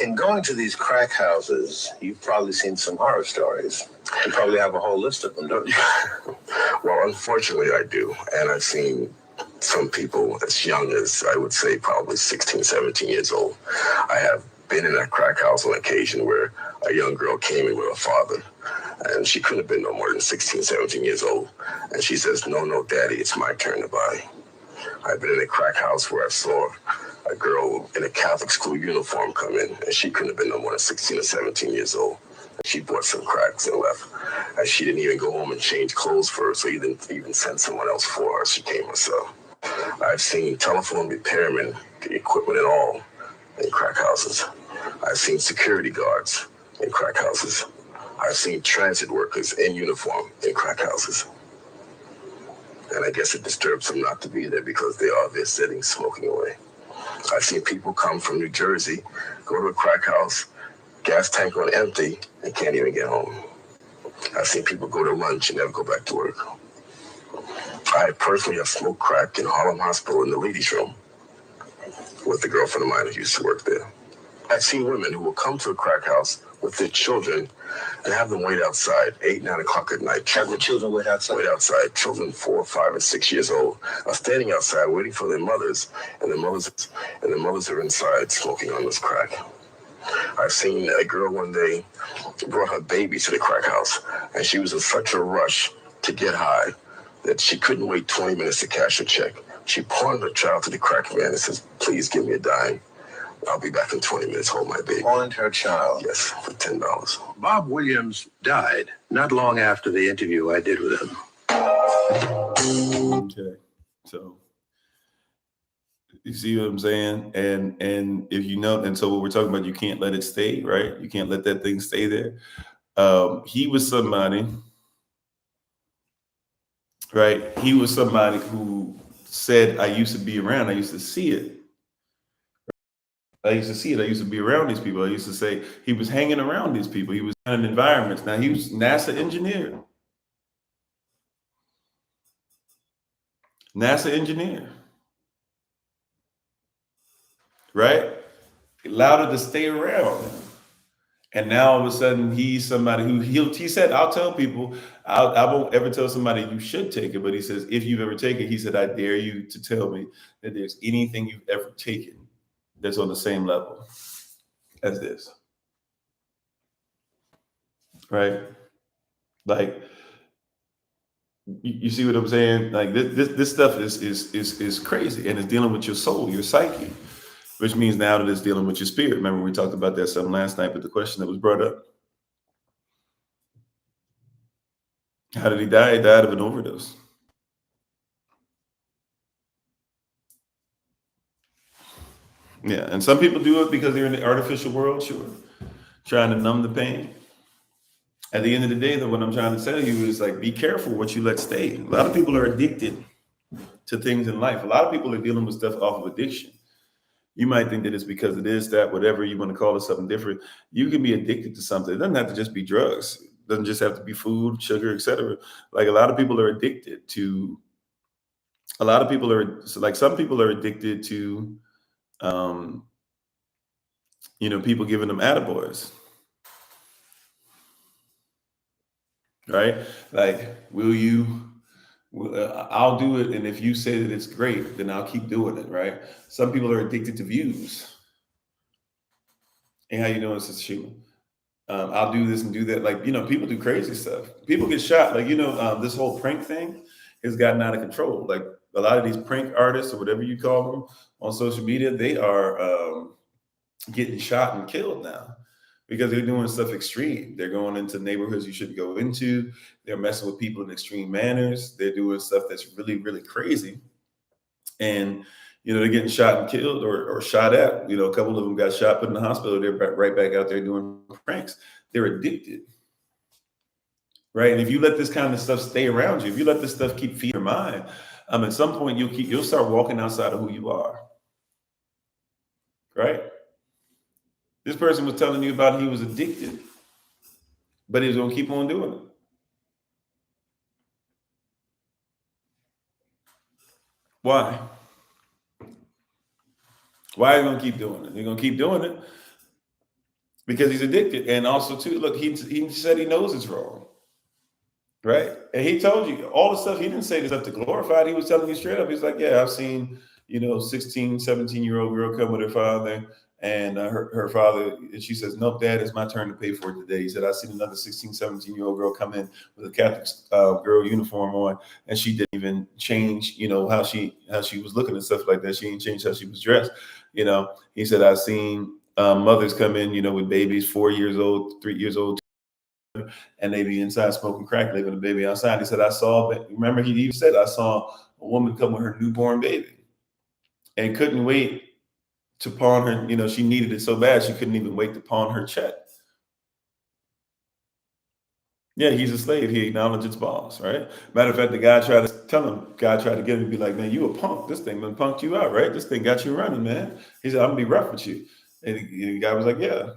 In going to these crack houses, you've probably seen some horror stories. You probably have a whole list of them, don't you? Well, unfortunately, I do. And I've seen some people as young as, I would say, probably 16, 17 years old. I have been in a crack house on occasion where a young girl came in with her father, and she couldn't have been no more than 16, 17 years old. And she says, no, daddy, it's my turn to buy. I've been in a crack house where I saw a girl in a Catholic school uniform come in, and she couldn't have been no more than 16 or 17 years old. And she bought some cracks and left. And she didn't even go home and change clothes for her, so you didn't even send someone else for her. She came herself. I've seen telephone repairmen, the equipment and all, in crack houses. I've seen security guards in crack houses. I've seen transit workers in uniform in crack houses. And I guess it disturbs them not to be there because they are there sitting, smoking away. I've seen people come from New Jersey, go to a crack house, gas tank on empty, and can't even get home. I've seen people go to lunch and never go back to work. I personally have smoked crack in Harlem Hospital in the ladies' room with a girlfriend of mine who used to work there. I've seen women who will come to a crack house with their children and have them wait outside 8, 9 o'clock at night. Have the children wait outside? Wait outside. Children 4, 5, and 6 years old are standing outside waiting for their mothers, and the mothers are inside smoking on this crack. I seen a girl one day brought her baby to the crack house, and she was in such a rush to get high that she couldn't wait 20 minutes to cash her check. She pawned her child to the crack man and says, "Please give me a dime. I'll be back in 20 minutes. Hold my baby." Pawned her child? Yes, for $10. Bob Williams died not long after the interview I did with him. Okay, so you see what I'm saying? And if you know, and so what we're talking about, you can't let it stay, right? You can't let that thing stay there. He was somebody, right? He was somebody who said, I used to be around, I used to see it. I used to see it. I used to be around these people. I used to say he was hanging around these people. He was in environments. Now he was NASA engineer. NASA engineer. Right? Allowed it to stay around. And now all of a sudden he's somebody who he said, I'll tell people, I won't ever tell somebody you should take it. But he says, if you've ever taken it, he said, I dare you to tell me that there's anything you've ever taken that's on the same level as this. Right? Like, you see what I'm saying? Like this stuff is crazy, and it's dealing with your soul, your psyche, which means now that it's dealing with your spirit. Remember, we talked about that some last night, but the question that was brought up: how did he die? He died of an overdose. Yeah, and some people do it because they're in the artificial world, sure, trying to numb the pain. At the end of the day, though, what I'm trying to tell you is like, be careful what you let stay. A lot of people are addicted to things in life. A lot of people are dealing with stuff off of addiction. You might think that it's because it is that, whatever you want to call it, something different. You can be addicted to something. It doesn't have to just be drugs. It doesn't just have to be food, sugar, etc. Like a lot of people are addicted to. A lot of people are like some people are addicted to, um, people giving them attaboys, right? Like, will you? I'll do it, and if you say that it's great, then I'll keep doing it, right? Some people are addicted to views. Hey, how you doing, Sister Sheila? I'll do this and do that. Like, people do crazy stuff. People get shot. Like, this whole prank thing has gotten out of control. Like a lot of these prank artists or whatever you call them on social media, they are getting shot and killed now because they're doing stuff extreme. They're going into neighborhoods you shouldn't go into. They're messing with people in extreme manners. They're doing stuff that's really, really crazy. And they're getting shot and killed or shot at. A couple of them got shot, put in the hospital. They're right back out there doing pranks. They're addicted, right? And if you let this kind of stuff stay around you, if you let this stuff keep feeding your mind, at some point you'll start walking outside of who you are, right? This person was telling you about he was addicted, but he was going to keep on doing it. Why? Why are you going to keep doing it? You're going to keep doing it because he's addicted. And also, too, look, he said he knows it's wrong, right? And he told you all the stuff. He didn't say this stuff to glorify it. He was telling you straight up. He's like, yeah, I've seen, 16, 17-year-old girl come with her father. And her father, and she says, nope, Dad, it's my turn to pay for it today. He said, I seen another 16, 17-year-old girl come in with a Catholic girl uniform on, and she didn't even change, how she was looking and stuff like that. She didn't change how she was dressed. He said, I've seen mothers come in, with babies, 4 years old, 3 years old, and they be inside smoking crack, leaving the baby outside. He said, remember, he even said, I saw a woman come with her newborn baby and couldn't wait to pawn her, she needed it so bad she couldn't even wait to pawn her check. Yeah, he's a slave. He acknowledged its boss, right? Matter of fact, the guy tried to tell him, tried to get him to be like, man, you a punk. This thing done punked you out, right? This thing got you running, man. He said, I'm gonna be rough with you. And the guy was like, yeah.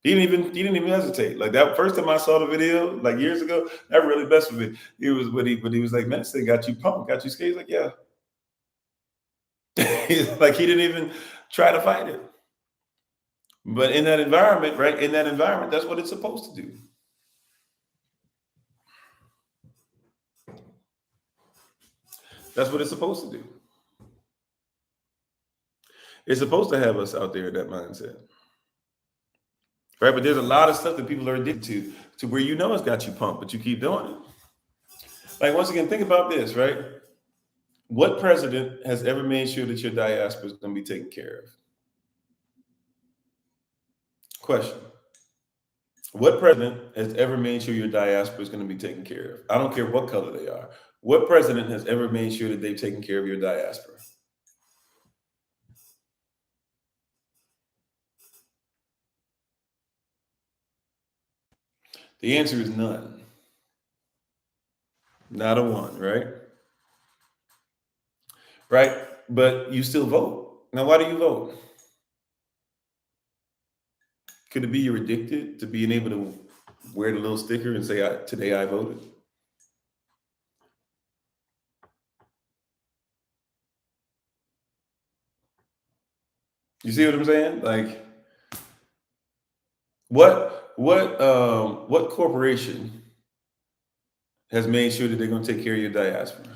He didn't even hesitate. Like that first time I saw the video, like years ago, that really messed with me. He was like, man, this thing got you punked, got you scared. He's like, yeah. Like he didn't even try to fight it. But in that environment, right? In that environment, that's what it's supposed to do. That's what it's supposed to do. It's supposed to have us out there in that mindset. right? But there's a lot of stuff that people are addicted to where it's got you pumped, but you keep doing it. Like, once again, think about this, right? What president has ever made sure that your diaspora is going to be taken care of? Question. What president has ever made sure your diaspora is going to be taken care of? I don't care what color they are. What president has ever made sure that they've taken care of your diaspora? The answer is none. Not a one, right? Right? But you still vote. Now, why do you vote? Could it be you're addicted to being able to wear the little sticker and say, today I voted? You see what I'm saying? Like, what corporation has made sure that they're going to take care of your diaspora?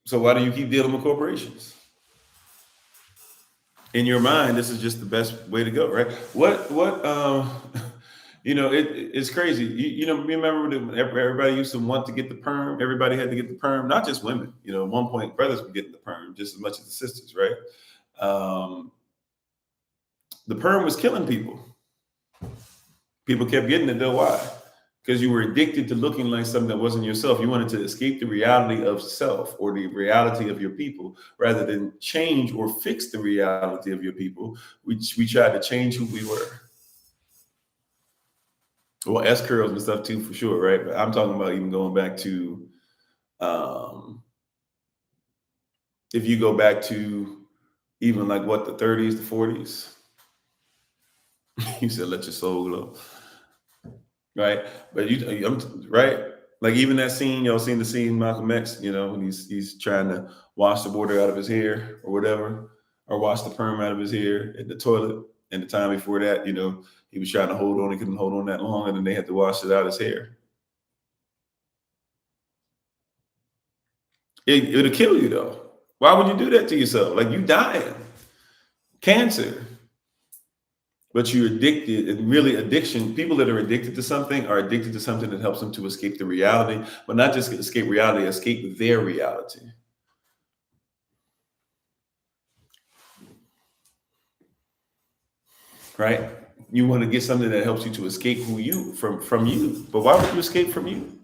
So why do you keep dealing with corporations? In your mind, this is just the best way to go, right? It's crazy. You remember when everybody used to want to get the perm? Everybody had to get the perm, not just women. At one point, brothers were getting the perm just as much as the sisters, right? The perm was killing people. People kept getting it, though. Why? Because you were addicted to looking like something that wasn't yourself. You wanted to escape the reality of self or the reality of your people rather than change or fix the reality of your people. We tried to change who we were. Well, S curls and stuff too, for sure, right? But I'm talking about even going back to, if you go back to even like what, the 30s, the 40s, you said, let your soul glow. Right, but right, like even that scene, y'all seen the scene Malcolm X, when he's trying to wash the water out of his hair or whatever, or wash the perm out of his hair at the toilet. And the time before that, he was trying to hold on, he couldn't hold on that long, and then they had to wash it out of his hair. It'll kill you though. Why would you do that to yourself? Like, you dying, cancer. But you're addicted, and really addiction, people that are addicted to something are addicted to something that helps them to escape the reality, but not just escape reality, escape their reality. Right? You want to get something that helps you to escape from you. But why would you escape from you?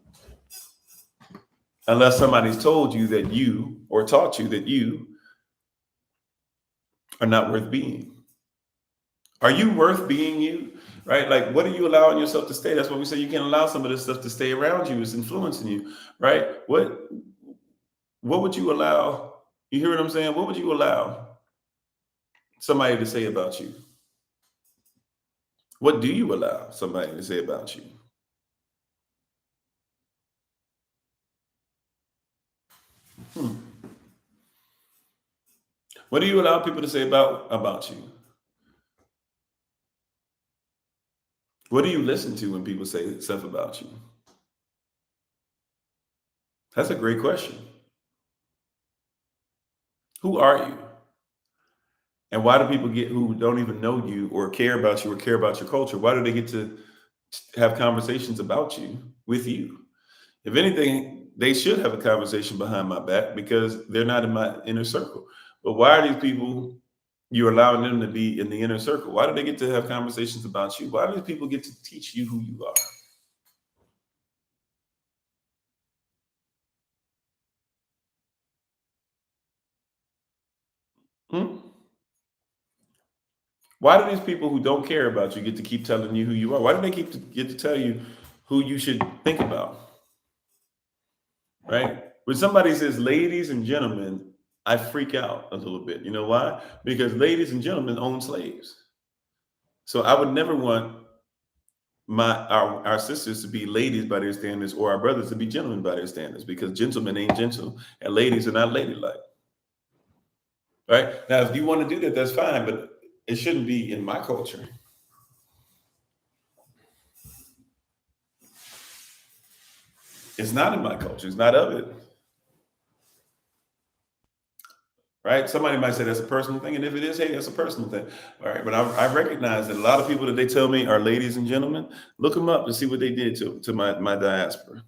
Unless somebody's told you that you, or taught you that you are not worth being. Are you worth being you? Right? Like, what are you allowing yourself to stay? That's what we say. You can't allow some of this stuff to stay around you. It's influencing you, right? What would you allow? You hear what I'm saying? What would you allow somebody to say about you? What do you allow somebody to say about you? What do you allow people to say about you? What do you listen to when people say stuff about you? That's a great question. Who are you? And why do people who don't even know you or care about you or care about your culture, why do they get to have conversations about you with you? If anything, they should have a conversation behind my back because they're not in my inner circle. But why are these people, you're allowing them to be in the inner circle? Why do they get to have conversations about you? Why do these people get to teach you who you are? Hmm? Why do these people who don't care about you get to keep telling you who you are? Why do they get to tell you who you should think about? Right? When somebody says, ladies and gentlemen, I freak out a little bit. You know why? Because ladies and gentlemen own slaves. So I would never want our sisters to be ladies by their standards, or our brothers to be gentlemen by their standards, because gentlemen ain't gentle and ladies are not ladylike. Right? Now, if you want to do that, that's fine, but it shouldn't be in my culture. It's not in my culture. It's not of it. Right? Somebody might say that's a personal thing. And if it is, hey, that's a personal thing. All right. But I recognize that a lot of people that they tell me are ladies and gentlemen, look them up and see what they did to my diaspora.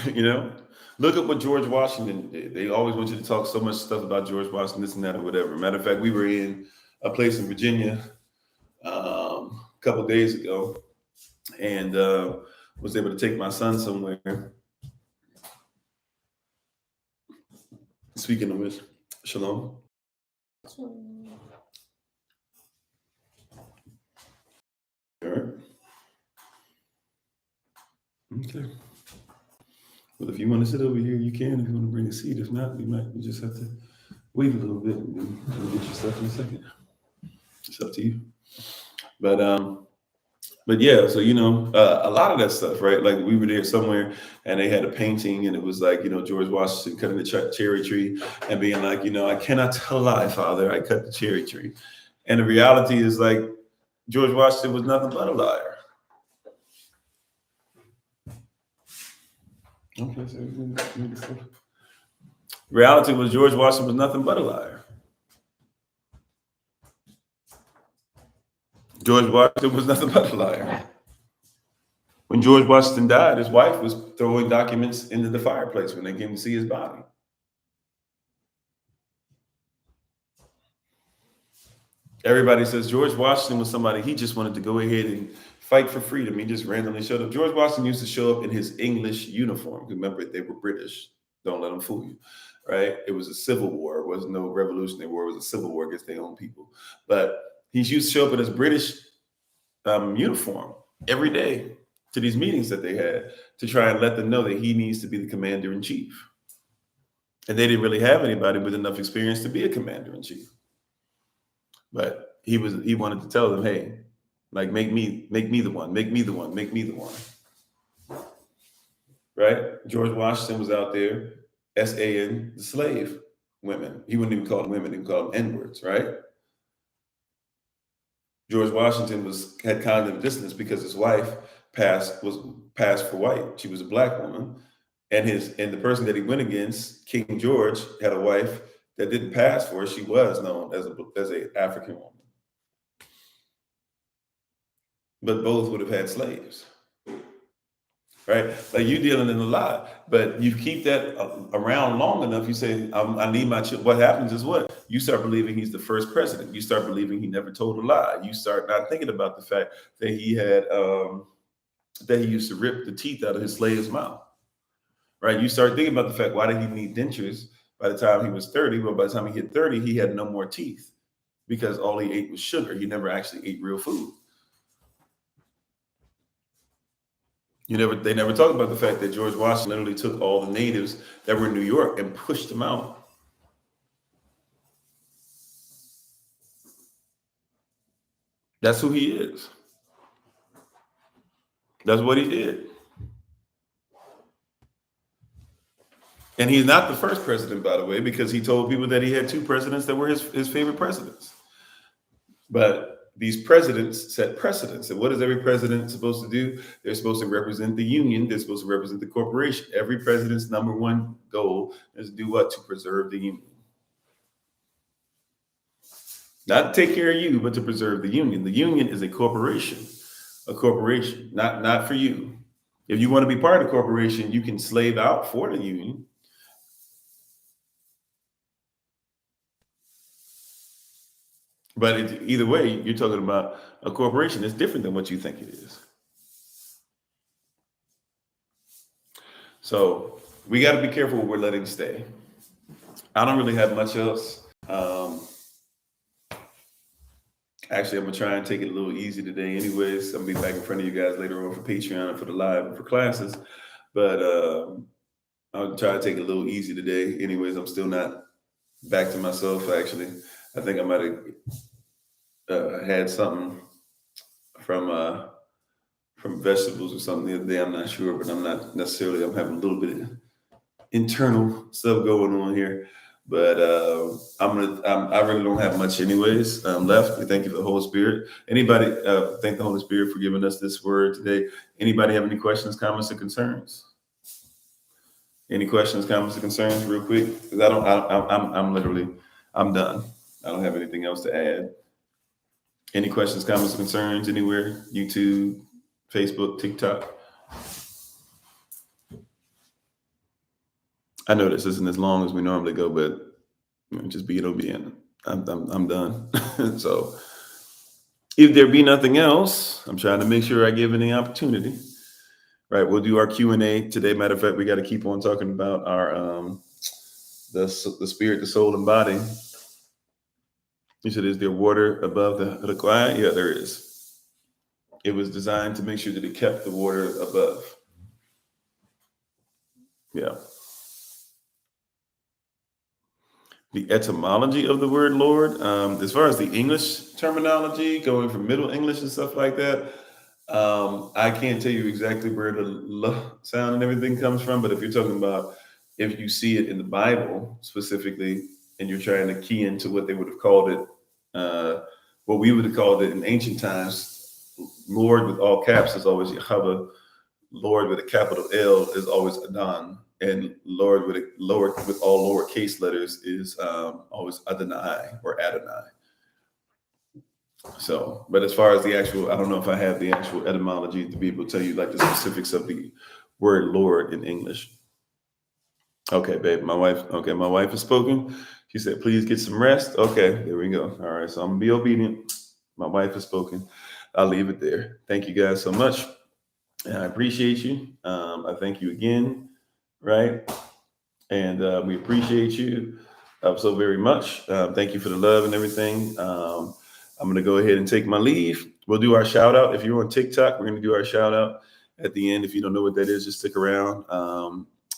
You know, look at what George Washington did. They always want you to talk so much stuff about George Washington, this and that, or whatever. Matter of fact, we were in a place in Virginia a couple of days ago, and was able to take my son somewhere. Speaking of which, shalom. All right. Okay. Well, if you want to sit over here, you can. If you want to bring a seat, if not, we just have to wait a little bit and then you'll get your stuff in a second. It's up to you. But yeah, so a lot of that stuff, right? Like we were there somewhere and they had a painting and it was like, George Washington cutting the cherry tree and being like, I cannot tell a lie, Father, I cut the cherry tree. And the reality is like George Washington was nothing but a liar. Okay, so reality was George Washington was nothing but a liar. George Washington was nothing but a liar. When George Washington died, his wife was throwing documents into the fireplace when they came to see his body. Everybody says George Washington was somebody, he just wanted to go ahead and fight for freedom. He just randomly showed up. George Washington used to show up in his English uniform. Remember, they were British. Don't let them fool you, right? It was a civil war. It wasn't no revolutionary war. It was a civil war against their own people. But he used to show up in his British uniform every day to these meetings that they had to try and let them know that he needs to be the commander in chief. And they didn't really have anybody with enough experience to be a commander in chief. But he wanted to tell them, hey, like make me the one, make me the one, make me the one. Right? George Washington was out there SAing the slave women. He wouldn't even call them women, he would call them N-words, right? George Washington had cognitive dissonance because his wife was passed for white. She was a black woman. And the person that he went against, King George, had a wife that didn't pass for her. She was known as a African woman. But both would have had slaves. Right? Like you're dealing in a lot, but you keep that around long enough, you say, I need my children. What happens is what? You start believing he's the first president. You start believing he never told a lie. You start not thinking about the fact that he had, that he used to rip the teeth out of his slave's mouth. Right? You start thinking about the fact, why did he need dentures by the time he was 30? Well, by the time he hit 30, he had no more teeth because all he ate was sugar. He never actually ate real food. They never talk about the fact that George Washington literally took all the natives that were in New York and pushed them out. That's who he is. That's what he did. And he's not the first president, by the way, because he told people that he had two presidents that were his favorite presidents. But these presidents set precedents. And what is every president supposed to do? They're supposed to represent the union. They're supposed to represent the corporation. Every president's number one goal is to do what? To preserve the union. Not to take care of you, but to preserve the union. The union is a corporation, not for you. If you want to be part of the corporation, you can slave out for the union. But either way, you're talking about a corporation. It's different than what you think it is. So we got to be careful what we're letting stay. I don't really have much else. Actually, I'm going to try and take it a little easy today anyways. I'm going to be back in front of you guys later on for Patreon and for the live and for classes. But I'll try to take it a little easy today. Anyways, I'm still not back to myself, actually. I think I might have had something from vegetables or something the other day. I'm not sure, but I'm having a little bit of internal stuff going on here. But I really don't have much anyways left. We thank you for the Holy Spirit. Anybody thank the Holy Spirit for giving us this word today. Anybody have any questions, comments, or concerns? Any questions, comments, or concerns, real quick? Because I'm done. I don't have anything else to add. Any questions, comments, or concerns anywhere? YouTube, Facebook, TikTok. I know this isn't as long as we normally go, but just be obedient. I'm done. So if there be nothing else, I'm trying to make sure I give any opportunity. Right, we'll do our Q&A today. Matter of fact, we got to keep on talking about our the spirit, the soul, and body. You said, is there water above the quiet? Yeah, there is. It was designed to make sure that it kept the water above. Yeah. The etymology of the word Lord, as far as the English terminology, going from Middle English and stuff like that, I can't tell you exactly where the sound and everything comes from, but if you're talking about if you see it in the Bible specifically, and you're trying to key into what they would have called it, what we would have called it in ancient times, Lord with all caps is always Yahweh. Lord with a capital L is always Adon, and Lord with all lowercase letters is always Adonai or Adonai. So, but as far as the actual, I don't know if I have the actual etymology to be able to tell you like the specifics of the word Lord in English. Okay, babe, my wife has spoken. She said, please get some rest. Okay, there we go. All right, so I'm gonna be obedient. My wife has spoken. I'll leave it there. Thank you guys so much. And I appreciate you. I thank you again, right? And we appreciate you so very much. Thank you for the love and everything. I'm going to go ahead and take my leave. We'll do our shout out. If you're on TikTok, we're going to do our shout out at the end. If you don't know what that is, just stick around.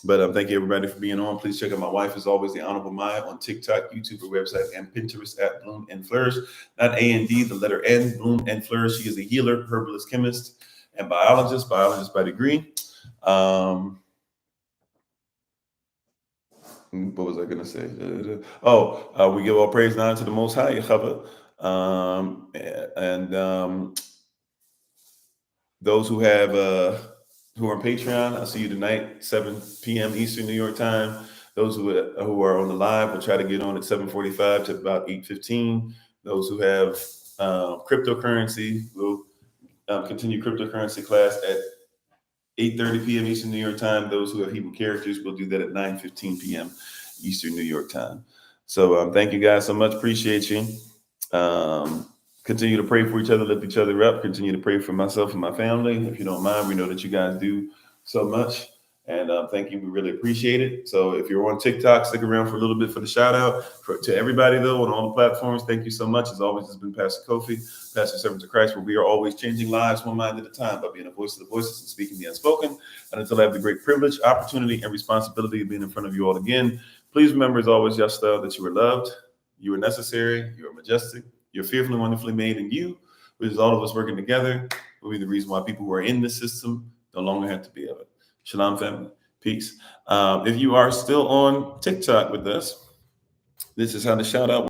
But thank you, everybody, for being on. Please check out my wife, as always, the Honorable Maya, on TikTok, YouTube, her website, and Pinterest at Bloom and Flourish. Not A&D, the letter N, Bloom and Flourish. She is a healer, herbalist, chemist, and biologist by degree. What was I going to say? We give all praise and honor to the Most High, Yahweh. Those who have who are on Patreon, I'll see you tonight, 7 p.m. Eastern New York time. Those who are on the live, we'll try to get on at 7:45 to about 8:15. Those who have cryptocurrency, will continue cryptocurrency class at 8:30 p.m. Eastern New York time. Those who have Hebrew characters will do that at 9:15 p.m. Eastern New York time. So thank you guys so much. Appreciate you. Continue to pray for each other, lift each other up. Continue to pray for myself and my family. If you don't mind, we know that you guys do so much. And thank you. We really appreciate it. So if you're on TikTok, stick around for a little bit for the shout out. To everybody, though, on all the platforms, thank you so much. As always, it's been Pastor Kofi, Pastor Servant of Christ, where we are always changing lives one mind at a time by being a voice of the voiceless and speaking the unspoken. And until I have the great privilege, opportunity, and responsibility of being in front of you all again, please remember, as always, Yasta, that you are loved, you are necessary, you are majestic, you're fearfully and wonderfully made, in you, which is all of us working together, will be the reason why people who are in this system no longer have to be of it. Shalom, family. Peace. If you are still on TikTok with us, this is how to shout out.